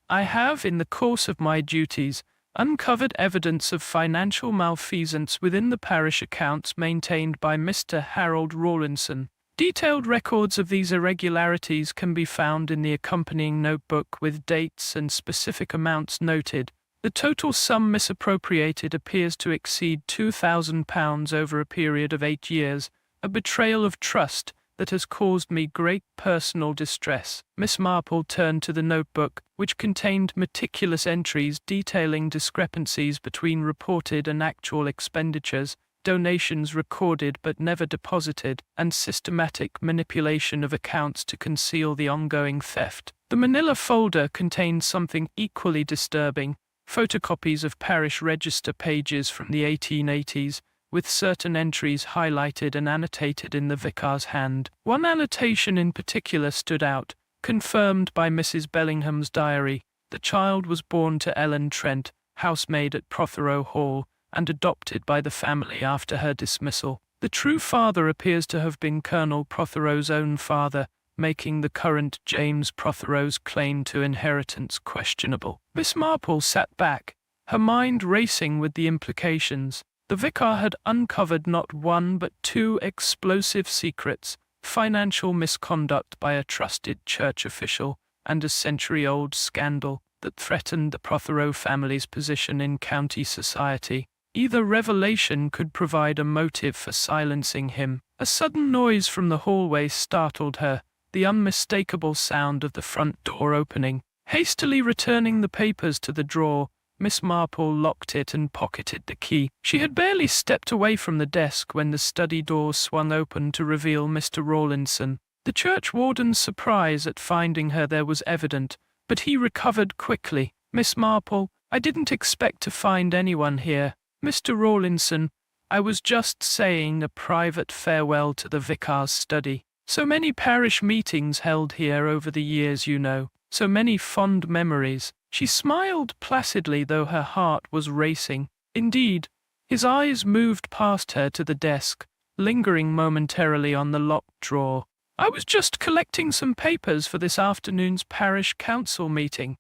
"I have, in the course of my duties, uncovered evidence of financial malfeasance within the parish accounts maintained by Mr. Harold Rawlinson. Detailed records of these irregularities can be found in the accompanying notebook with dates and specific amounts noted. The total sum misappropriated appears to exceed £2,000 over a period of 8 years, a betrayal of trust that has caused me great personal distress." Miss Marple turned to the notebook, which contained meticulous entries detailing discrepancies between reported and actual expenditures, donations recorded but never deposited, and systematic manipulation of accounts to conceal the ongoing theft. The manila folder contained something equally disturbing: photocopies of parish register pages from the 1880s, with certain entries highlighted and annotated in the vicar's hand. One annotation in particular stood out, confirmed by Mrs. Bellingham's diary. The child was born to Ellen Trent, housemaid at Prothero Hall, and adopted by the family after her dismissal. The true father appears to have been Colonel Prothero's own father, making the current James Prothero's claim to inheritance questionable. Miss Marple sat back, her mind racing with the implications. The vicar had uncovered not one but 2 explosive secrets: financial misconduct by a trusted church official, and a century-old scandal that threatened the Prothero family's position in county society. Either revelation could provide a motive for silencing him. A sudden noise from the hallway startled her, the unmistakable sound of the front door opening. Hastily returning the papers to the drawer, Miss Marple locked it and pocketed the key. She had barely stepped away from the desk when the study door swung open to reveal Mr. Rawlinson. The church warden's surprise at finding her there was evident, but he recovered quickly. "Miss Marple, I didn't expect to find anyone here. Mr. Rawlinson, I was just saying a private farewell to the vicar's study. So many parish meetings held here over the years, you know. So many fond memories." She smiled placidly, though her heart was racing. Indeed, his eyes moved past her to the desk, lingering momentarily on the locked drawer. "I was just collecting some papers for this afternoon's parish council meeting.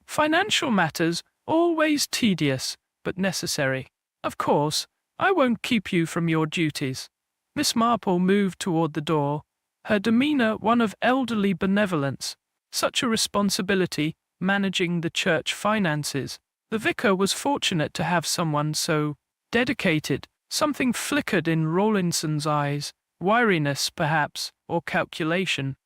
Financial matters, always tedious, but necessary. Of course, I won't keep you from your duties." Miss Marple moved toward the door, her demeanor one of elderly benevolence. Such a responsibility, managing the church finances. The vicar was fortunate to have someone so dedicated. Something flickered in Rawlinson's eyes, weariness perhaps, or calculation.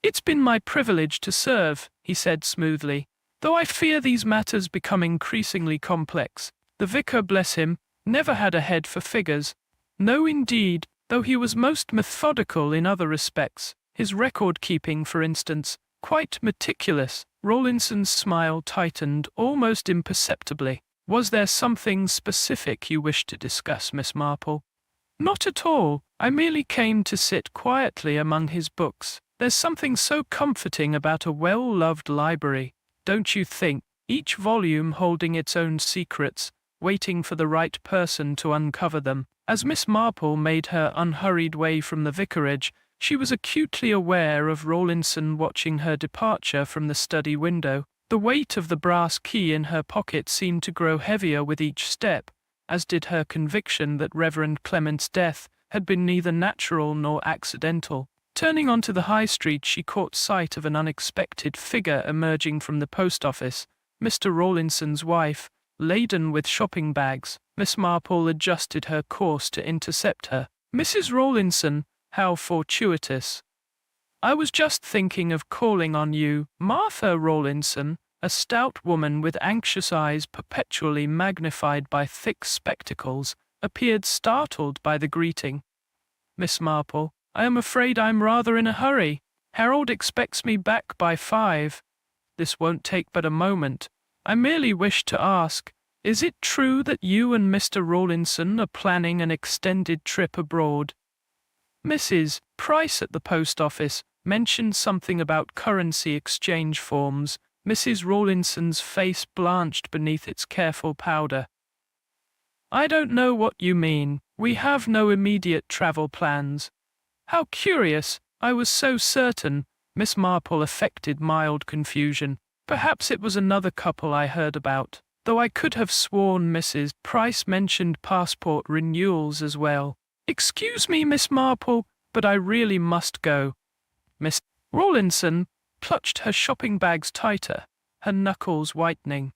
"It's been my privilege to serve," he said smoothly, "though I fear these matters become increasingly complex." The vicar, bless him, never had a head for figures. No, indeed, though he was most methodical in other respects. His record-keeping, for instance, quite meticulous. Rawlinson's smile tightened almost imperceptibly. "Was there something specific you wished to discuss, Miss Marple?" "Not at all. I merely came to sit quietly among his books. There's something so comforting about a well-loved library, don't you think? Each volume holding its own secrets, waiting for the right person to uncover them." As Miss Marple made her unhurried way from the vicarage, she was acutely aware of Rawlinson watching her departure from the study window. The weight of the brass key in her pocket seemed to grow heavier with each step, as did her conviction that Reverend Clement's death had been neither natural nor accidental. Turning onto the high street, she caught sight of an unexpected figure emerging from the post office, Mr. Rawlinson's wife, laden with shopping bags. Miss Marple adjusted her course to intercept her. "Mrs. Rawlinson, how fortuitous. I was just thinking of calling on you." Martha Rawlinson, A stout woman with anxious eyes perpetually magnified by thick spectacles appeared startled by the greeting. Miss Marple, I am afraid I'm rather in a hurry. Harold expects me back by 5. This won't take but a moment. I merely wish to ask, is it true that you and Mr. Rawlinson are planning an extended trip abroad? Mrs. Price at the post office mentioned something about currency exchange forms. Mrs. Rawlinson's face blanched beneath its careful powder. I don't know what you mean. We have no immediate travel plans. How curious. I was so certain. Miss Marple affected mild confusion. Perhaps it was another couple I heard about, though I could have sworn Mrs. Price mentioned passport renewals as well. Excuse me, Miss Marple, but I really must go. Miss Rawlinson clutched her shopping bags tighter, her knuckles whitening.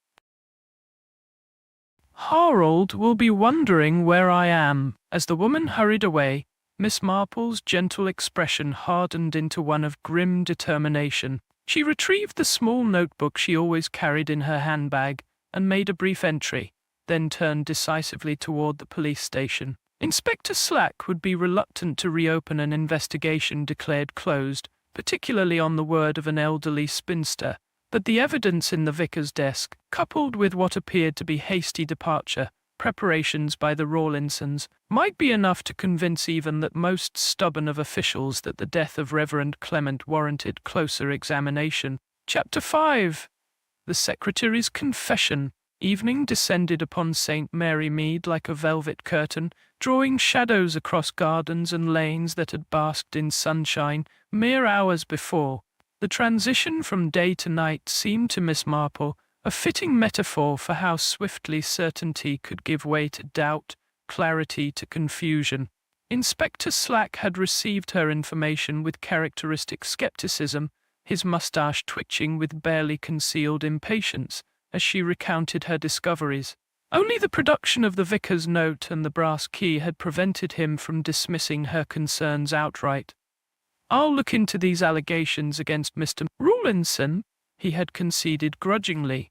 Harold will be wondering where I am. As the woman hurried away, Miss Marple's gentle expression hardened into one of grim determination. She retrieved the small notebook she always carried in her handbag and made a brief entry, then turned decisively toward the police station. Inspector Slack would be reluctant to reopen an investigation declared closed, particularly on the word of an elderly spinster, but the evidence in the vicar's desk, coupled with what appeared to be hasty departure preparations by the Rawlinsons, might be enough to convince even the most stubborn of officials that the death of Reverend Clement warranted closer examination. Chapter 5. The Secretary's Confession. Evening descended upon St. Mary Mead like a velvet curtain, drawing shadows across gardens and lanes that had basked in sunshine mere hours before. The transition from day to night seemed to Miss Marple a fitting metaphor for how swiftly certainty could give way to doubt, clarity to confusion. Inspector Slack had received her information with characteristic skepticism, his mustache twitching with barely concealed impatience as she recounted her discoveries. Only the production of the vicar's note and the brass key had prevented him from dismissing her concerns outright. I'll look into these allegations against Mr. Rawlinson, he had conceded grudgingly.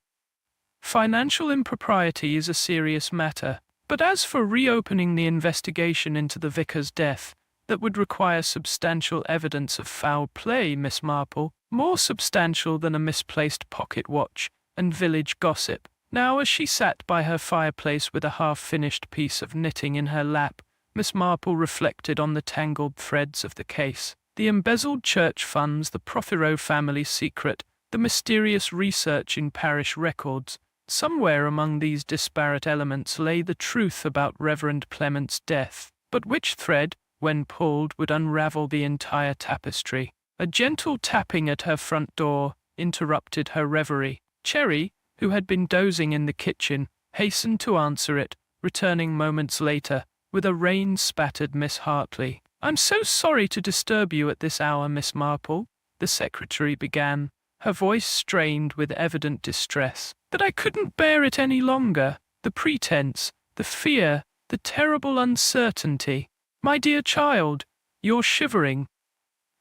Financial impropriety is a serious matter, but as for reopening the investigation into the vicar's death, that would require substantial evidence of foul play, Miss Marple, more substantial than a misplaced pocket watch and village gossip. Now, as she sat by her fireplace with a half-finished piece of knitting in her lap, Miss Marple reflected on the tangled threads of the case. The embezzled church funds, the Prothero family secret, the mysterious research in parish records. Somewhere among these disparate elements lay the truth about Reverend Clement's death. But which thread, when pulled, would unravel the entire tapestry? A gentle tapping at her front door interrupted her reverie. Cherry, who had been dozing in the kitchen, hastened to answer it, returning moments later with a rain-spattered Miss Hartley. I'm so sorry to disturb you at this hour, Miss Marple, the secretary began, her voice strained with evident distress. But I couldn't bear it any longer. The pretense, the fear, the terrible uncertainty. My dear child, you're shivering.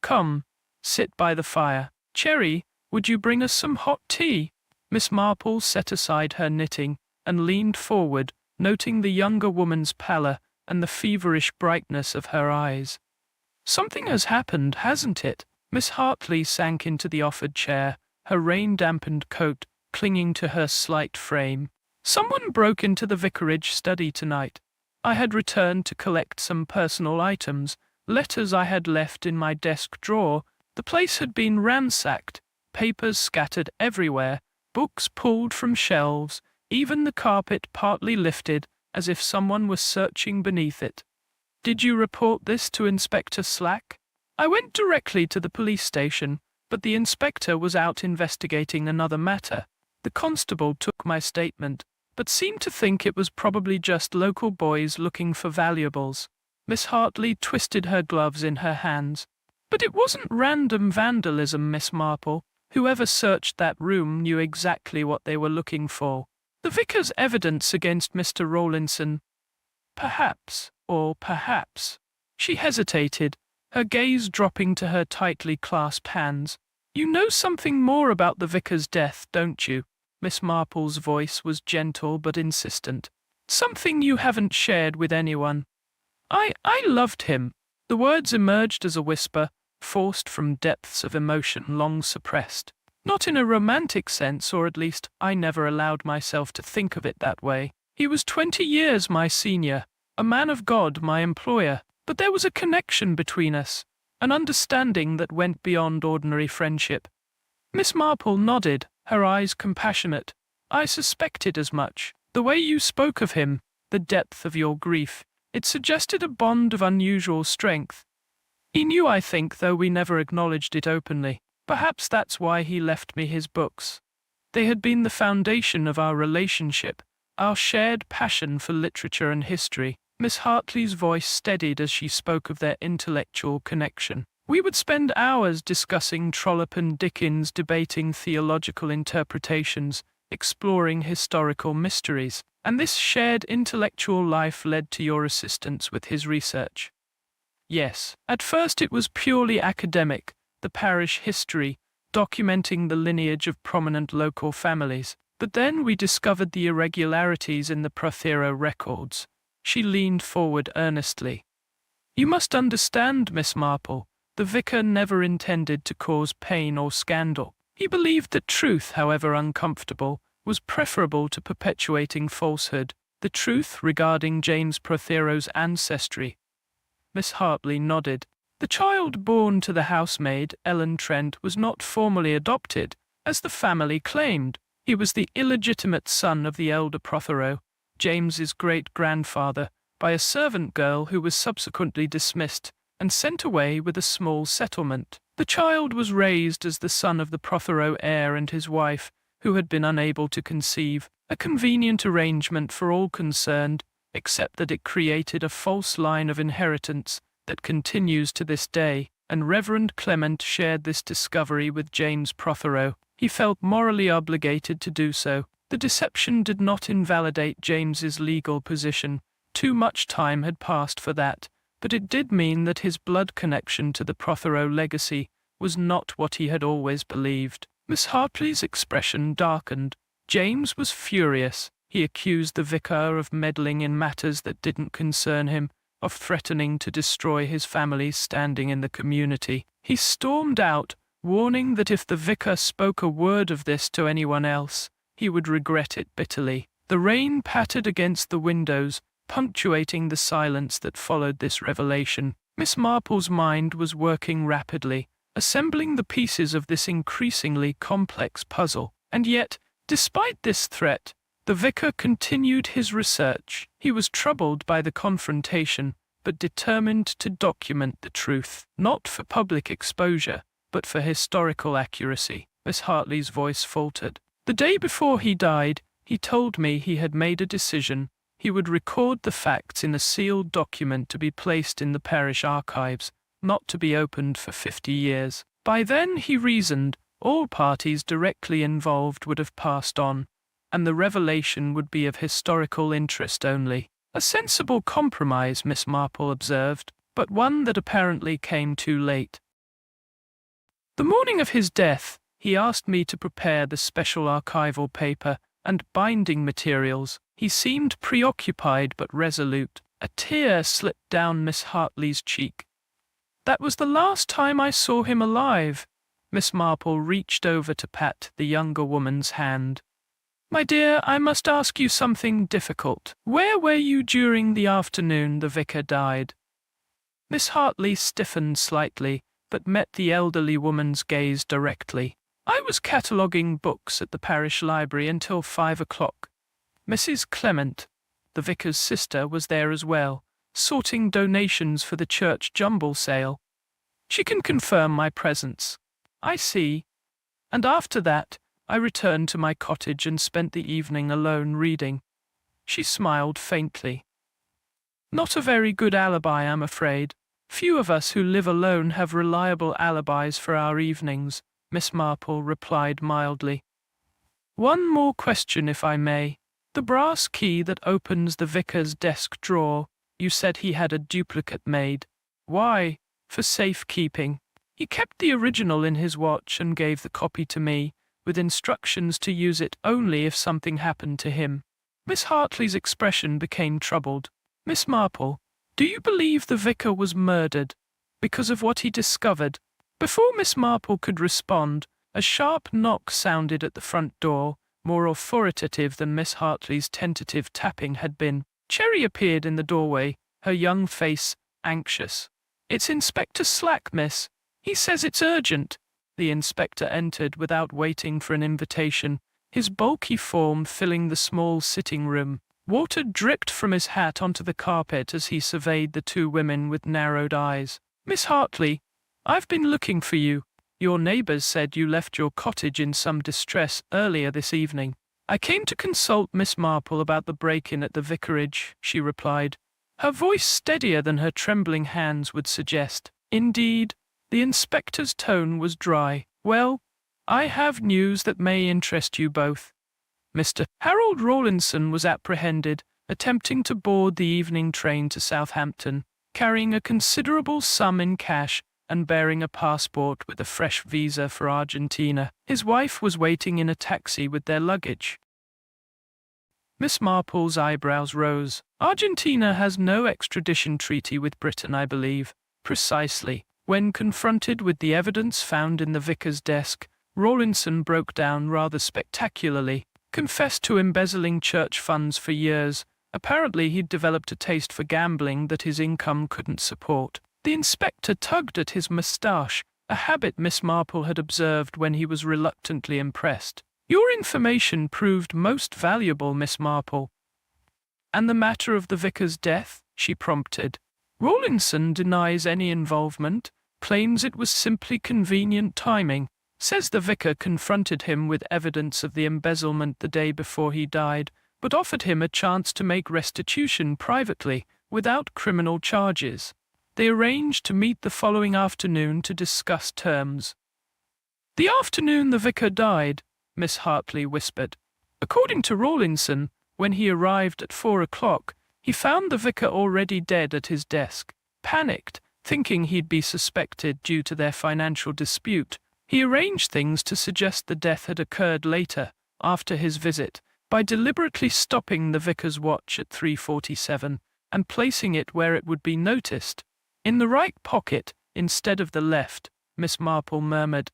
Come, sit by the fire. Cherry, would you bring us some hot tea? Miss Marple set aside her knitting and leaned forward, noting the younger woman's pallor and the feverish brightness of her eyes. Something has happened, hasn't it? Miss Hartley sank into the offered chair, her rain-dampened coat clinging to her slight frame. Someone broke into the vicarage study tonight. I had returned to collect some personal items, letters I had left in my desk drawer. The place had been ransacked, papers scattered everywhere, books pulled from shelves, even the carpet partly lifted, as if someone was searching beneath it. Did you report this to Inspector Slack? I went directly to the police station, but the inspector was out investigating another matter. The constable took my statement, but seemed to think it was probably just local boys looking for valuables. Miss Hartley twisted her gloves in her hands. But it wasn't random vandalism, Miss Marple. Whoever searched that room knew exactly what they were looking for. The vicar's evidence against Mr. Rawlinson. Perhaps, or perhaps. She hesitated, her gaze dropping to her tightly clasped hands. You know something more about the vicar's death, don't you? Miss Marple's voice was gentle but insistent. Something you haven't shared with anyone. I loved him. The words emerged as a whisper, forced from depths of emotion long suppressed. Not in a romantic sense, or at least I never allowed myself to think of it that way. He was 20 years my senior, a man of God, my employer, but there was a connection between us, an understanding that went beyond ordinary friendship. Miss Marple nodded, her eyes compassionate. I suspected as much. The way you spoke of him, the depth of your grief, it suggested a bond of unusual strength. He knew, I think, though we never acknowledged it openly. Perhaps that's why he left me his books. They had been the foundation of our relationship, our shared passion for literature and history. Miss Hartley's voice steadied as she spoke of their intellectual connection. We would spend hours discussing Trollope and Dickens, debating theological interpretations, exploring historical mysteries, and this shared intellectual life led to your assistance with his research. Yes, at first it was purely academic, the parish history, documenting the lineage of prominent local families. But then we discovered the irregularities in the Prothero records. She leaned forward earnestly. You must understand, Miss Marple, the vicar never intended to cause pain or scandal. He believed that truth, however uncomfortable, was preferable to perpetuating falsehood. The truth regarding James Prothero's ancestry. Miss Hartley nodded. The child born to the housemaid, Ellen Trent, was not formally adopted, as the family claimed. He was the illegitimate son of the elder Prothero, James's great-grandfather, by a servant girl who was subsequently dismissed and sent away with a small settlement. The child was raised as the son of the Prothero heir and his wife, who had been unable to conceive, a convenient arrangement for all concerned, except that it created a false line of inheritance that continues to this day, and Reverend Clement shared this discovery with James Prothero. He felt morally obligated to do so. The deception did not invalidate James's legal position. Too much time had passed for that, but it did mean that his blood connection to the Prothero legacy was not what he had always believed. Miss Hartley's expression darkened. James was furious. He accused the vicar of meddling in matters that didn't concern him, of threatening to destroy his family's standing in the community. He stormed out, warning that if the vicar spoke a word of this to anyone else, he would regret it bitterly. The rain pattered against the windows, punctuating the silence that followed this revelation. Miss Marple's mind was working rapidly, assembling the pieces of this increasingly complex puzzle. And yet, despite this threat, the vicar continued his research. He was troubled by the confrontation, but determined to document the truth, not for public exposure, but for historical accuracy. Miss Hartley's voice faltered. The day before he died, he told me he had made a decision. He would record the facts in a sealed document to be placed in the parish archives, not to be opened for 50 years. By then, he reasoned, all parties directly involved would have passed on, and the revelation would be of historical interest only. A sensible compromise, Miss Marple observed, but one that apparently came too late. The morning of his death, he asked me to prepare the special archival paper and binding materials. He seemed preoccupied but resolute. A tear slipped down Miss Hartley's cheek. That was the last time I saw him alive. Miss Marple reached over to pat the younger woman's hand. My dear, I must ask you something difficult. Where were you during the afternoon the vicar died? Miss Hartley stiffened slightly, but met the elderly woman's gaze directly. I was cataloguing books at the parish library until 5 o'clock. Mrs. Clement, the vicar's sister, was there as well, sorting donations for the church jumble sale. She can confirm my presence. I see. And after that, I returned to my cottage and spent the evening alone reading. She smiled faintly. Not a very good alibi, I'm afraid. Few of us who live alone have reliable alibis for our evenings, Miss Marple replied mildly. One more question, if I may. The brass key that opens the vicar's desk drawer, you said he had a duplicate made. Why? For safekeeping. He kept the original in his watch and gave the copy to me, with instructions to use it only if something happened to him. Miss Hartley's expression became troubled. Miss Marple, do you believe the vicar was murdered because of what he discovered? Before Miss Marple could respond, a sharp knock sounded at the front door, more authoritative than Miss Hartley's tentative tapping had been. Cherry appeared in the doorway, her young face anxious. It's Inspector Slack, miss. He says it's urgent. The inspector entered without waiting for an invitation, his bulky form filling the small sitting room. Water dripped from his hat onto the carpet as he surveyed the two women with narrowed eyes. Miss Hartley, I've been looking for you. Your neighbors said you left your cottage in some distress earlier this evening. I came to consult Miss Marple about the break-in at the vicarage, she replied, her voice steadier than her trembling hands would suggest. Indeed, the inspector's tone was dry. Well, I have news that may interest you both. Mr. Harold Rawlinson was apprehended, attempting to board the evening train to Southampton, carrying a considerable sum in cash and bearing a passport with a fresh visa for Argentina. His wife was waiting in a taxi with their luggage. Miss Marple's eyebrows rose. Argentina has no extradition treaty with Britain, I believe. Precisely. When confronted with the evidence found in the vicar's desk, Rawlinson broke down rather spectacularly, confessed to embezzling church funds for years. Apparently he'd developed a taste for gambling that his income couldn't support. The inspector tugged at his moustache, a habit Miss Marple had observed when he was reluctantly impressed. Your information proved most valuable, Miss Marple. And the matter of the vicar's death? She prompted. Rawlinson denies any involvement, claims it was simply convenient timing, says the vicar confronted him with evidence of the embezzlement the day before he died, but offered him a chance to make restitution privately, without criminal charges. They arranged to meet the following afternoon to discuss terms. The afternoon the vicar died, Miss Hartley whispered. According to Rawlinson, when he arrived at 4 o'clock, he found the vicar already dead at his desk. Panicked, thinking he'd be suspected due to their financial dispute, he arranged things to suggest the death had occurred later, after his visit, by deliberately stopping the vicar's watch at 3:47 and placing it where it would be noticed. In the right pocket, instead of the left, Miss Marple murmured.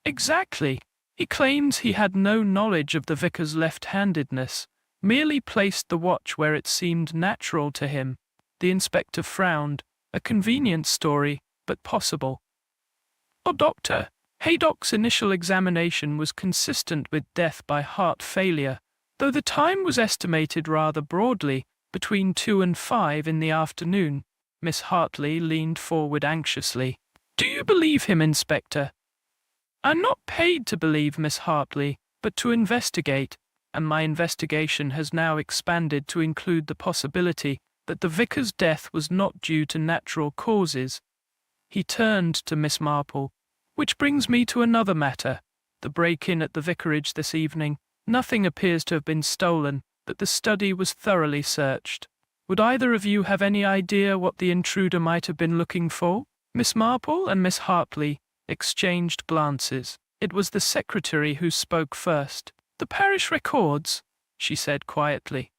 Exactly. He claims he had no knowledge of the vicar's left-handedness, merely placed the watch where it seemed natural to him. The inspector frowned. A convenient story, but possible. Oh, Dr. Haydock's initial examination was consistent with death by heart failure, though the time was estimated rather broadly, between 2 and 5 in the afternoon. Miss Hartley leaned forward anxiously. Do you believe him, Inspector? I'm not paid to believe, Miss Hartley, but to investigate, and my investigation has now expanded to include the possibility that the vicar's death was not due to natural causes. He turned to Miss Marple. Which brings me to another matter. The break-in at the vicarage this evening. Nothing appears to have been stolen, but the study was thoroughly searched. Would either of you have any idea what the intruder might have been looking for? Miss Marple and Miss Hartley exchanged glances. It was the secretary who spoke first. The parish records, she said quietly.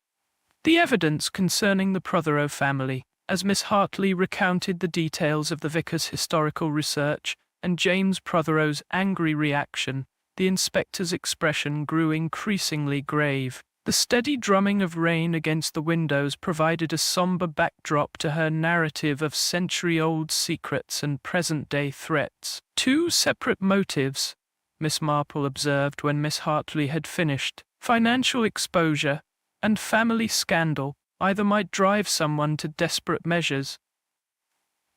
The evidence concerning the Prothero family, as Miss Hartley recounted the details of the vicar's historical research and James Prothero's angry reaction, the inspector's expression grew increasingly grave. The steady drumming of rain against the windows provided a somber backdrop to her narrative of century-old secrets and present-day threats. Two separate motives, Miss Marple observed when Miss Hartley had finished. Financial exposure and family scandal either might drive someone to desperate measures.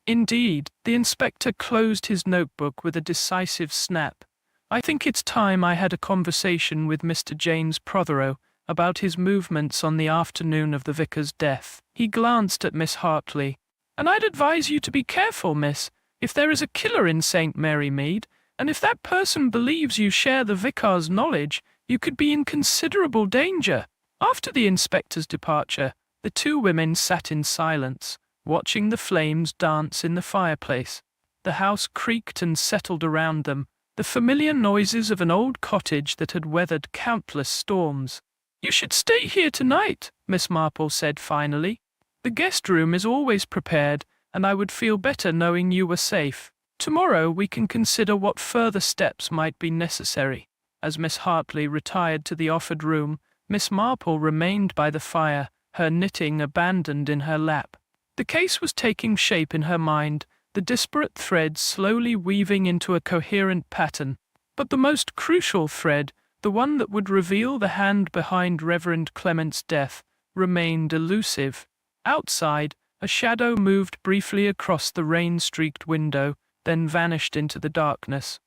Indeed, the inspector closed his notebook with a decisive snap. I think it's time I had a conversation with Mr. James Prothero about his movements on the afternoon of the vicar's death. He glanced at Miss Hartley. And I'd advise you to be careful, miss. If there is a killer in St. Mary Mead, and if that person believes you share the vicar's knowledge, you could be in considerable danger. After the inspector's departure, the two women sat in silence, watching the flames dance in the fireplace. The house creaked and settled around them, the familiar noises of an old cottage that had weathered countless storms. "You should stay here tonight," Miss Marple said finally. "The guest room is always prepared, and I would feel better knowing you were safe. Tomorrow we can consider what further steps might be necessary." As Miss Hartley retired to the offered room, Miss Marple remained by the fire, her knitting abandoned in her lap. The case was taking shape in her mind, the disparate threads slowly weaving into a coherent pattern. But the most crucial thread, the one that would reveal the hand behind Reverend Clement's death, remained elusive. Outside, a shadow moved briefly across the rain-streaked window, then vanished into the darkness.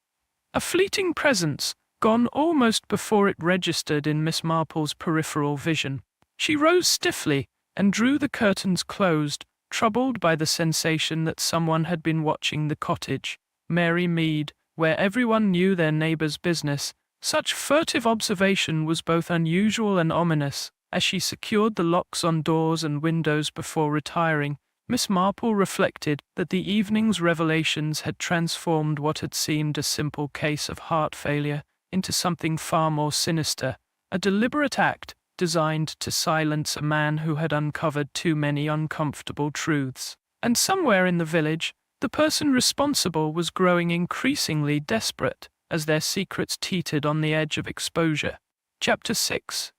A fleeting presence, gone almost before it registered in Miss Marple's peripheral vision. She rose stiffly and drew the curtains closed, troubled by the sensation that someone had been watching the cottage. Mary Mead, where everyone knew their neighbor's business, such furtive observation was both unusual and ominous. As she secured the locks on doors and windows before retiring, Miss Marple reflected that the evening's revelations had transformed what had seemed a simple case of heart failure into something far more sinister, a deliberate act designed to silence a man who had uncovered too many uncomfortable truths. And somewhere in the village, the person responsible was growing increasingly desperate as their secrets teetered on the edge of exposure. Chapter 6.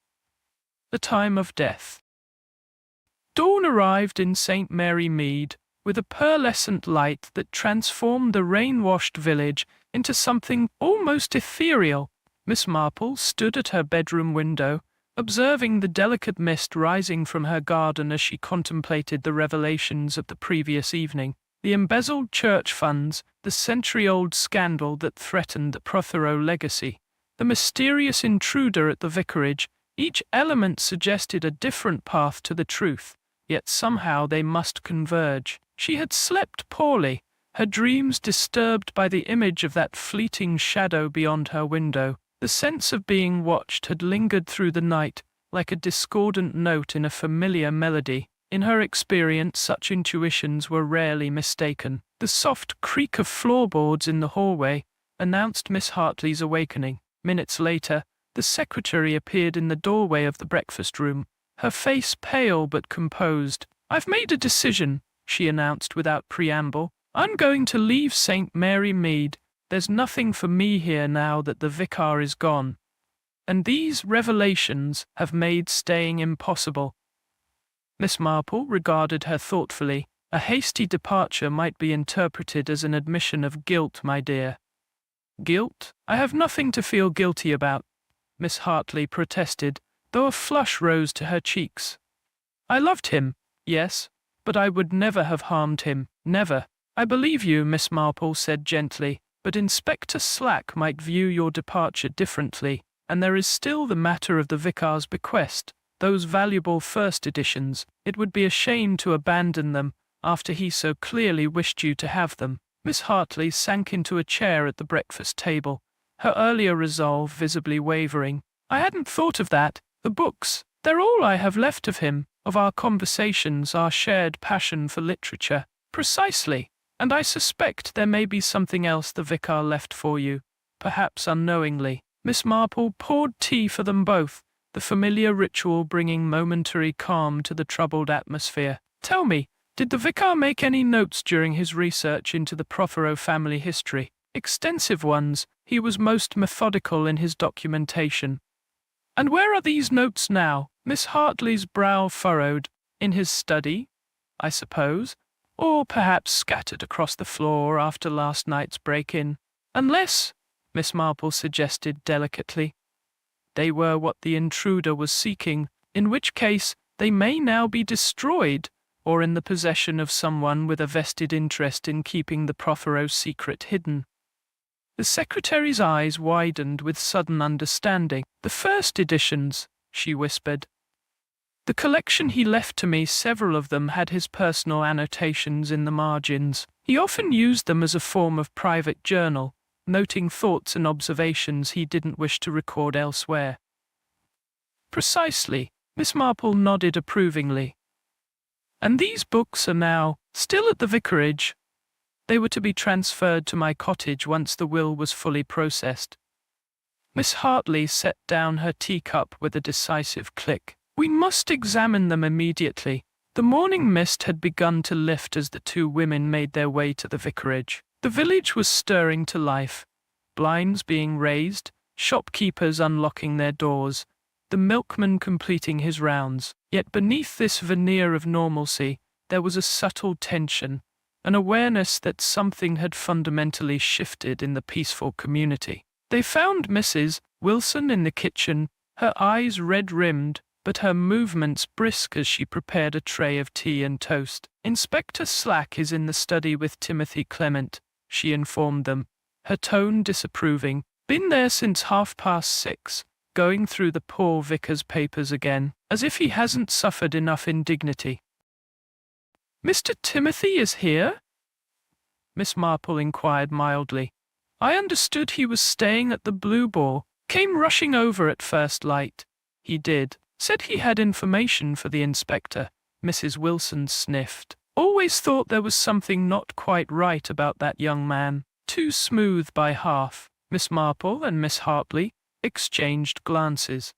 The Time of Death. Dawn arrived in St. Mary Mead with a pearlescent light that transformed the rain-washed village into something almost ethereal. Miss Marple stood at her bedroom window, observing the delicate mist rising from her garden as she contemplated the revelations of the previous evening. The embezzled church funds, the century-old scandal that threatened the Prothero legacy, the mysterious intruder at the vicarage, each element suggested a different path to the truth, yet somehow they must converge. She had slept poorly, her dreams disturbed by the image of that fleeting shadow beyond her window. The sense of being watched had lingered through the night, like a discordant note in a familiar melody. In her experience, such intuitions were rarely mistaken. The soft creak of floorboards in the hallway announced Miss Hartley's awakening. Minutes later, the secretary appeared in the doorway of the breakfast room, her face pale but composed. "I've made a decision," she announced without preamble. "I'm going to leave St. Mary Mead. There's nothing for me here now that the vicar is gone. And these revelations have made staying impossible." Miss Marple regarded her thoughtfully. "A hasty departure might be interpreted as an admission of guilt, my dear." "Guilt? I have nothing to feel guilty about," Miss Hartley protested, though a flush rose to her cheeks. "I loved him, yes, but I would never have harmed him, never." "I believe you," Miss Marple said gently, "but Inspector Slack might view your departure differently, and there is still the matter of the vicar's bequest, those valuable first editions. It would be a shame to abandon them after he so clearly wished you to have them." Miss Hartley sank into a chair at the breakfast table, her earlier resolve visibly wavering. "I hadn't thought of that. The books, they're all I have left of him, of our conversations, our shared passion for literature." "Precisely. And I suspect there may be something else the vicar left for you, perhaps unknowingly." Miss Marple poured tea for them both, the familiar ritual bringing momentary calm to the troubled atmosphere. "Tell me, did the vicar make any notes during his research into the Prothero family history?" "Extensive ones. He was most methodical in his documentation." "And where are these notes now?" Miss Hartley's brow furrowed. "In his study, I suppose. Or perhaps scattered across the floor after last night's break-in. Unless," Miss Marple suggested delicately, "they were what the intruder was seeking, in which case they may now be destroyed, or in the possession of someone with a vested interest in keeping the Prothero secret hidden." The secretary's eyes widened with sudden understanding. "The first editions," she whispered. "The collection he left to me, several of them had his personal annotations in the margins. He often used them as a form of private journal, noting thoughts and observations he didn't wish to record elsewhere." "Precisely," Miss Marple nodded approvingly. "And these books are now still at the vicarage?" They were to be transferred to my cottage once the will was fully processed. Miss Hartley set down her teacup with a decisive click. We must examine them immediately. The morning mist had begun to lift as the two women made their way to the vicarage. The village was stirring to life, blinds being raised, shopkeepers unlocking their doors, the milkman completing his rounds. Yet beneath this veneer of normalcy, there was a subtle tension, an awareness that something had fundamentally shifted in the peaceful community. They found Mrs. Wilson in the kitchen, her eyes red-rimmed, but her movements brisk as she prepared a tray of tea and toast. Inspector Slack is in the study with Timothy Clement, she informed them, her tone disapproving. Been there since 6:30, going through the poor vicar's papers again, as if he hasn't suffered enough indignity. Mr. Timothy is here? Miss Marple inquired mildly. I understood he was staying at the Blue Boar. Came rushing over at first light. He did. Said he had information for the inspector. Mrs. Wilson sniffed. Always thought there was something not quite right about that young man. Too smooth by half. Miss Marple and Miss Hartley exchanged glances.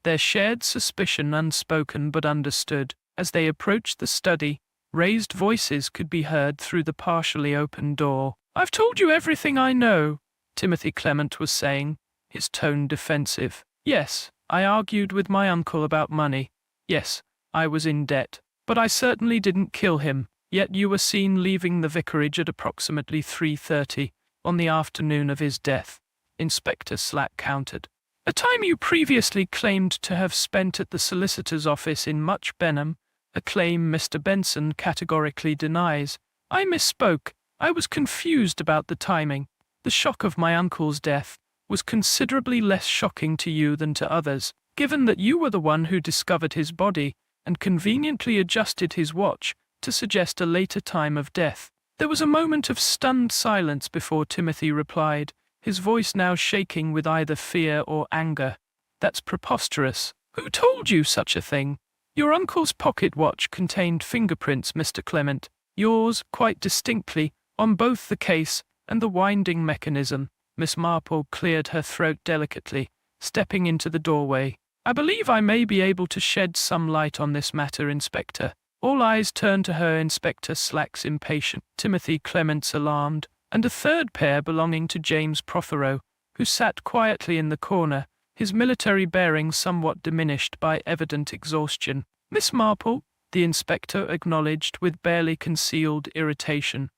Their shared suspicion unspoken but understood. As they approached the study, raised voices could be heard through the partially open door. I've told you everything I know, Timothy Clement was saying, his tone defensive. Yes, I argued with my uncle about money. Yes, I was in debt. But I certainly didn't kill him. Yet you were seen leaving the vicarage at approximately 3:30 on the afternoon of his death, Inspector Slack countered. A time you previously claimed to have spent at the solicitor's office in Much Benham, a claim Mr. Benson categorically denies. I misspoke. I was confused about the timing. The shock of my uncle's death was considerably less shocking to you than to others, given that you were the one who discovered his body and conveniently adjusted his watch to suggest a later time of death. There was a moment of stunned silence before Timothy replied, his voice now shaking with either fear or anger. That's preposterous. Who told you such a thing? Your uncle's pocket watch contained fingerprints, Mr. Clement. Yours, quite distinctly, on both the case and the winding mechanism. Miss Marple cleared her throat delicately, stepping into the doorway. I believe I may be able to shed some light on this matter, Inspector. All eyes turned to her. Inspector Slack's impatient, Timothy Clement's alarmed, and a third pair belonging to James Prothero, who sat quietly in the corner, his military bearing somewhat diminished by evident exhaustion. Miss Marple, the inspector acknowledged with barely concealed irritation.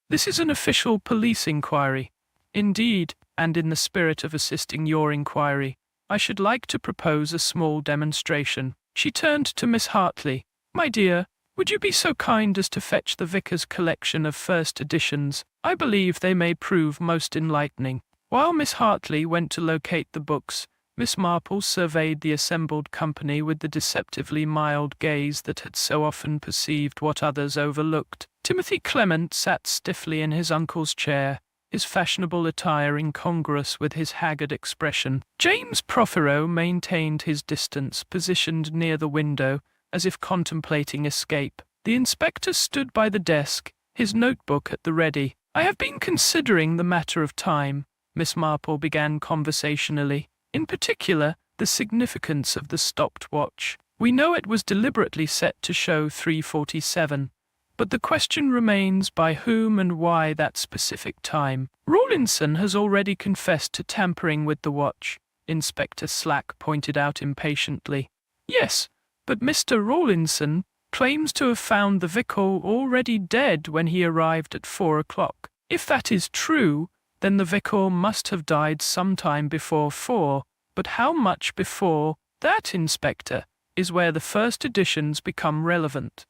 This is an official police inquiry. Indeed, and in the spirit of assisting your inquiry, I should like to propose a small demonstration. She turned to Miss Hartley. My dear, would you be so kind as to fetch the vicar's collection of first editions? I believe they may prove most enlightening. While Miss Hartley went to locate the books, Miss Marple surveyed the assembled company with the deceptively mild gaze that had so often perceived what others overlooked. Timothy Clement sat stiffly in his uncle's chair, his fashionable attire incongruous with his haggard expression. James Prothero maintained his distance, positioned near the window, as if contemplating escape. The inspector stood by the desk, his notebook at the ready. I have been considering the matter of time, Miss Marple began conversationally. In particular, the significance of the stopped watch. We know it was deliberately set to show 3:47. But the question remains by whom and why that specific time. Rawlinson has already confessed to tampering with the watch, Inspector Slack pointed out impatiently. Yes, but Mr. Rawlinson claims to have found the vicar already dead when he arrived at 4 o'clock. If that is true, then the vicar must have died sometime before 4. But how much before? That, Inspector, is where the first editions become relevant.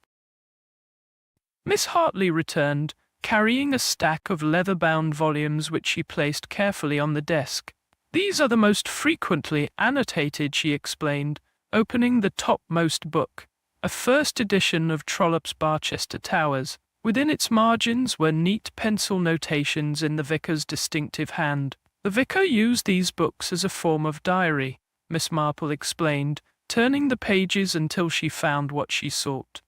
Miss Hartley returned, carrying a stack of leather-bound volumes which she placed carefully on the desk. These are the most frequently annotated, she explained, opening the topmost book, a first edition of Trollope's Barchester Towers. Within its margins were neat pencil notations in the vicar's distinctive hand. The vicar used these books as a form of diary, Miss Marple explained, turning the pages until she found what she sought.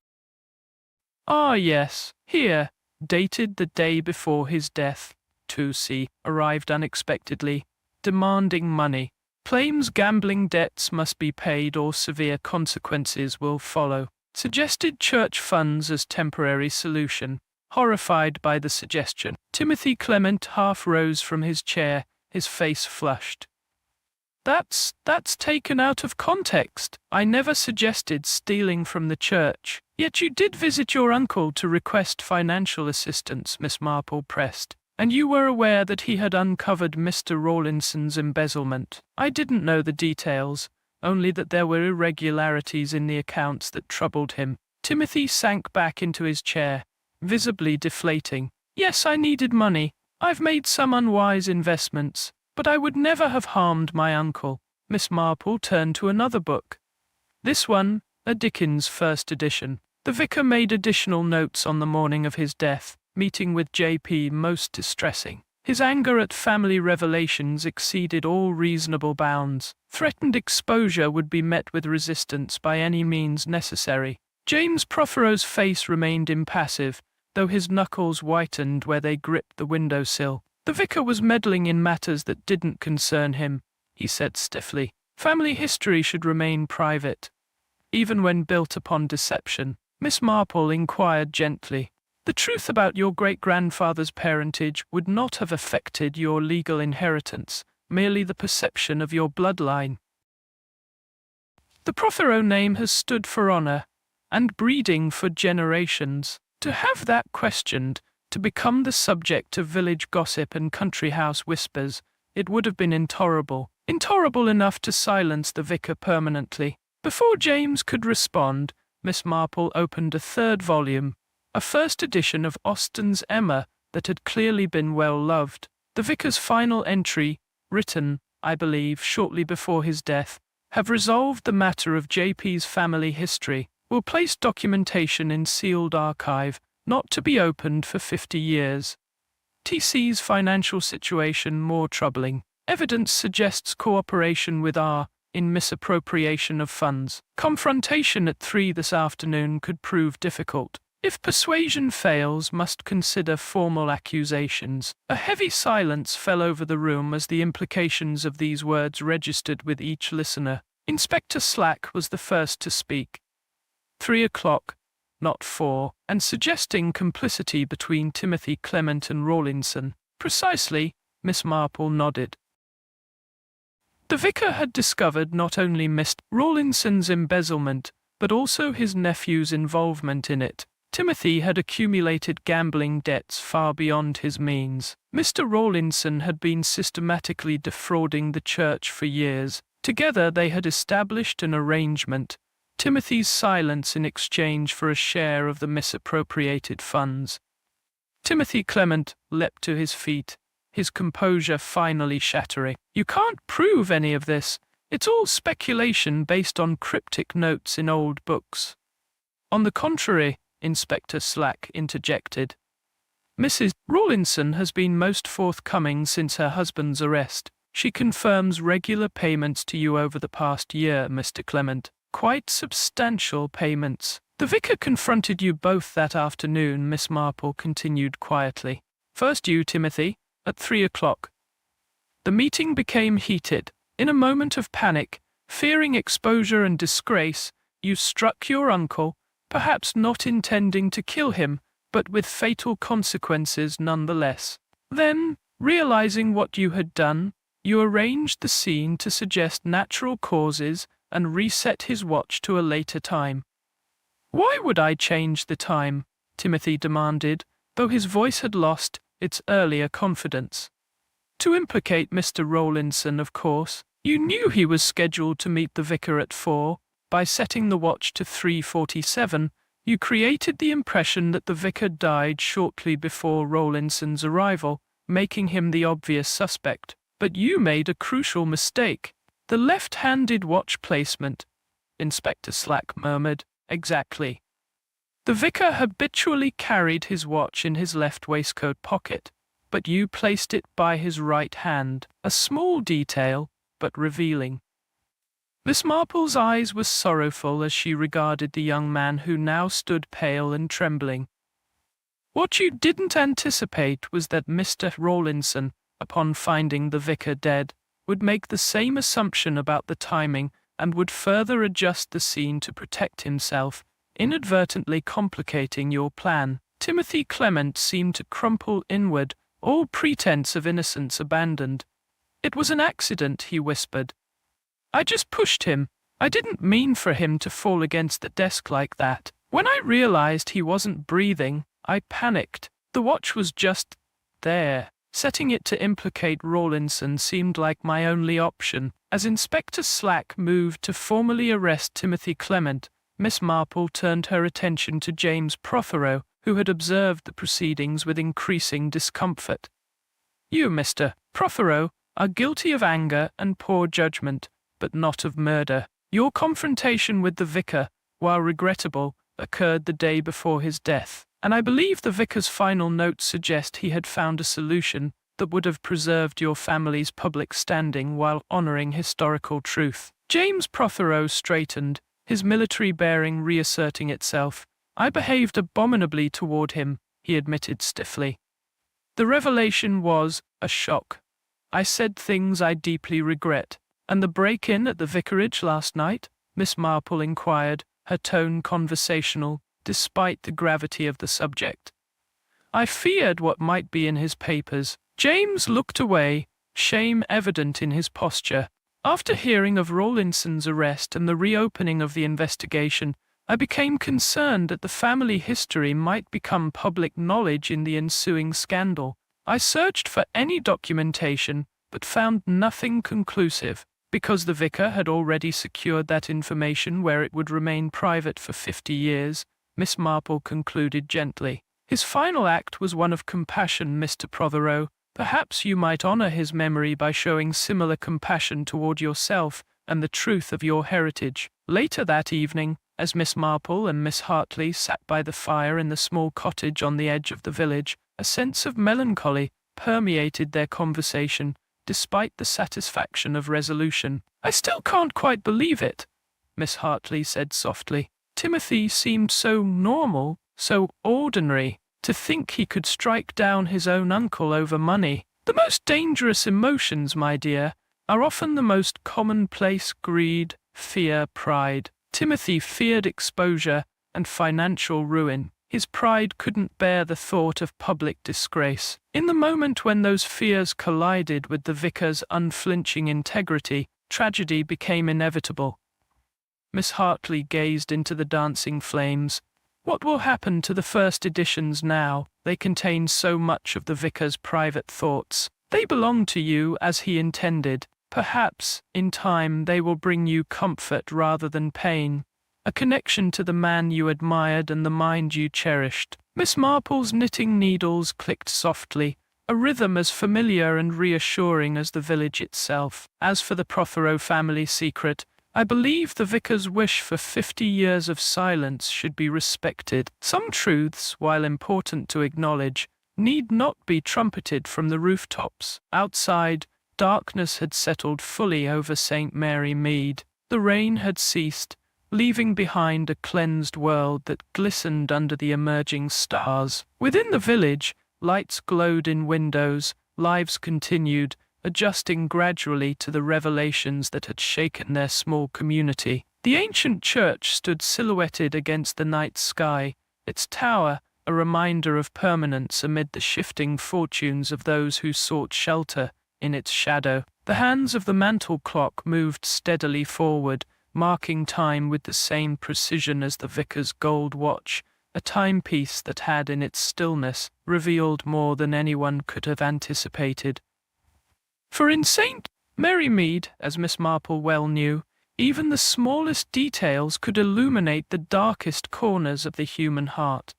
Ah, yes, here. dated the day before his death. 2C arrived unexpectedly, demanding money. Claims gambling debts must be paid or severe consequences will follow. Suggested church funds as temporary solution. Horrified by the suggestion, Timothy Clement half rose from his chair, his face flushed. That's taken out of context. I never suggested stealing from the church. Yet you did visit your uncle to request financial assistance, Miss Marple pressed. And you were aware that he had uncovered Mr. Rawlinson's embezzlement. I didn't know the details, only that there were irregularities in the accounts that troubled him. Timothy sank back into his chair, visibly deflating. Yes, I needed money. I've made some unwise investments, but I would never have harmed my uncle. Miss Marple turned to another book. This one, a Dickens first edition. The vicar made additional notes on the morning of his death, meeting with J.P. most distressing. His anger at family revelations exceeded all reasonable bounds. Threatened exposure would be met with resistance by any means necessary. James Prothero's face remained impassive, though his knuckles whitened where they gripped the windowsill. The vicar was meddling in matters that didn't concern him, he said stiffly. Family history should remain private. Even when built upon deception, Miss Marple inquired gently. The truth about your great-grandfather's parentage would not have affected your legal inheritance, merely the perception of your bloodline. The Prothero name has stood for honor and breeding for generations. To have that questioned, to become the subject of village gossip and country house whispers, it would have been intolerable enough to silence the vicar permanently. Before James could respond, Miss Marple opened a third volume, a first edition of Austen's Emma that had clearly been well loved. The vicar's final entry, written, I believe, shortly before his death, have resolved the matter of J.P.'s family history, will place documentation in sealed archive, not to be opened for 50 years. T.C.'s financial situation more troubling. Evidence suggests cooperation with R. in misappropriation of funds. Confrontation at 3 this afternoon could prove difficult. If persuasion fails, must consider formal accusations. A heavy silence fell over the room as the implications of these words registered with each listener. Inspector Slack was the first to speak. 3 o'clock, not 4, and suggesting complicity between Timothy Clement and Rawlinson. Precisely, Miss Marple nodded. The vicar had discovered not only Mr. Rawlinson's embezzlement, but also his nephew's involvement in it. Timothy had accumulated gambling debts far beyond his means. Mr. Rawlinson had been systematically defrauding the church for years. Together they had established an arrangement, Timothy's silence in exchange for a share of the misappropriated funds. Timothy Clement leapt to his feet, his composure finally shattering. You can't prove any of this. It's all speculation based on cryptic notes in old books. On the contrary, Inspector Slack interjected. Mrs. Rawlinson has been most forthcoming since her husband's arrest. She confirms regular payments to you over the past year, Mr. Clement. Quite substantial payments. The vicar confronted you both that afternoon, Miss Marple continued quietly. First you, Timothy, at 3 o'clock. The meeting became heated. In a moment of panic, fearing exposure and disgrace, you struck your uncle, perhaps not intending to kill him, but with fatal consequences nonetheless. Then, realizing what you had done, you arranged the scene to suggest natural causes and reset his watch to a later time. Why would I change the time? Timothy demanded, though his voice had lost its earlier confidence. To implicate Mr. Rawlinson, of course. You knew he was scheduled to meet the vicar at 4. By setting the watch to 3:47, you created the impression that the vicar died shortly before Rawlinson's arrival, making him the obvious suspect. But you made a crucial mistake. The left-handed watch placement, Inspector Slack murmured. Exactly. The vicar habitually carried his watch in his left waistcoat pocket, but you placed it by his right hand, a small detail, but revealing. Miss Marple's eyes were sorrowful as she regarded the young man who now stood pale and trembling. What you didn't anticipate was that Mr. Rawlinson, upon finding the vicar dead, would make the same assumption about the timing and would further adjust the scene to protect himself, inadvertently complicating your plan. Timothy Clement seemed to crumple inward, all pretense of innocence abandoned. It was an accident, he whispered. I just pushed him. I didn't mean for him to fall against the desk like that. When I realized he wasn't breathing, I panicked. The watch was just there. Setting it to implicate Rawlinson seemed like my only option. As Inspector Slack moved to formally arrest Timothy Clement, Miss Marple turned her attention to James Prothero, who had observed the proceedings with increasing discomfort. You, Mr. Prothero, are guilty of anger and poor judgment, but not of murder. Your confrontation with the vicar, while regrettable, occurred the day before his death, and I believe the vicar's final notes suggest he had found a solution that would have preserved your family's public standing while honoring historical truth. James Prothero straightened, his military bearing reasserting itself. I behaved abominably toward him, he admitted stiffly. The revelation was a shock. I said things I deeply regret. And the break-in at the vicarage last night? Miss Marple inquired, her tone conversational, despite the gravity of the subject. I feared what might be in his papers. James looked away, shame evident in his posture. After hearing of Rawlinson's arrest and the reopening of the investigation, I became concerned that the family history might become public knowledge in the ensuing scandal. I searched for any documentation, but found nothing conclusive. Because the vicar had already secured that information where it would remain private for 50 years, Miss Marple concluded gently. His final act was one of compassion, Mr. Prothero. Perhaps you might honor his memory by showing similar compassion toward yourself and the truth of your heritage. Later that evening, as Miss Marple and Miss Hartley sat by the fire in the small cottage on the edge of the village, a sense of melancholy permeated their conversation, despite the satisfaction of resolution. I still can't quite believe it, Miss Hartley said softly. Timothy seemed so normal, so ordinary. To think he could strike down his own uncle over money. The most dangerous emotions, my dear, are often the most commonplace: greed, fear, pride. Timothy feared exposure and financial ruin. His pride couldn't bear the thought of public disgrace. In the moment when those fears collided with the vicar's unflinching integrity, tragedy became inevitable. Miss Hartley gazed into the dancing flames. What will happen to the first editions now? They contain so much of the vicar's private thoughts. They belong to you as he intended. Perhaps, in time, they will bring you comfort rather than pain. A connection to the man you admired and the mind you cherished. Miss Marple's knitting needles clicked softly, a rhythm as familiar and reassuring as the village itself. As for the Prothero family secret, I believe the vicar's wish for 50 years of silence should be respected. Some truths, while important to acknowledge, need not be trumpeted from the rooftops. Outside, darkness had settled fully over St. Mary Mead. The rain had ceased, leaving behind a cleansed world that glistened under the emerging stars. Within the village, lights glowed in windows, lives continued, adjusting gradually to the revelations that had shaken their small community. The ancient church stood silhouetted against the night sky, its tower a reminder of permanence amid the shifting fortunes of those who sought shelter in its shadow. The hands of the mantel clock moved steadily forward, marking time with the same precision as the vicar's gold watch, a timepiece that had in its stillness revealed more than anyone could have anticipated. For in St. Mary Mead, as Miss Marple well knew, even the smallest details could illuminate the darkest corners of the human heart.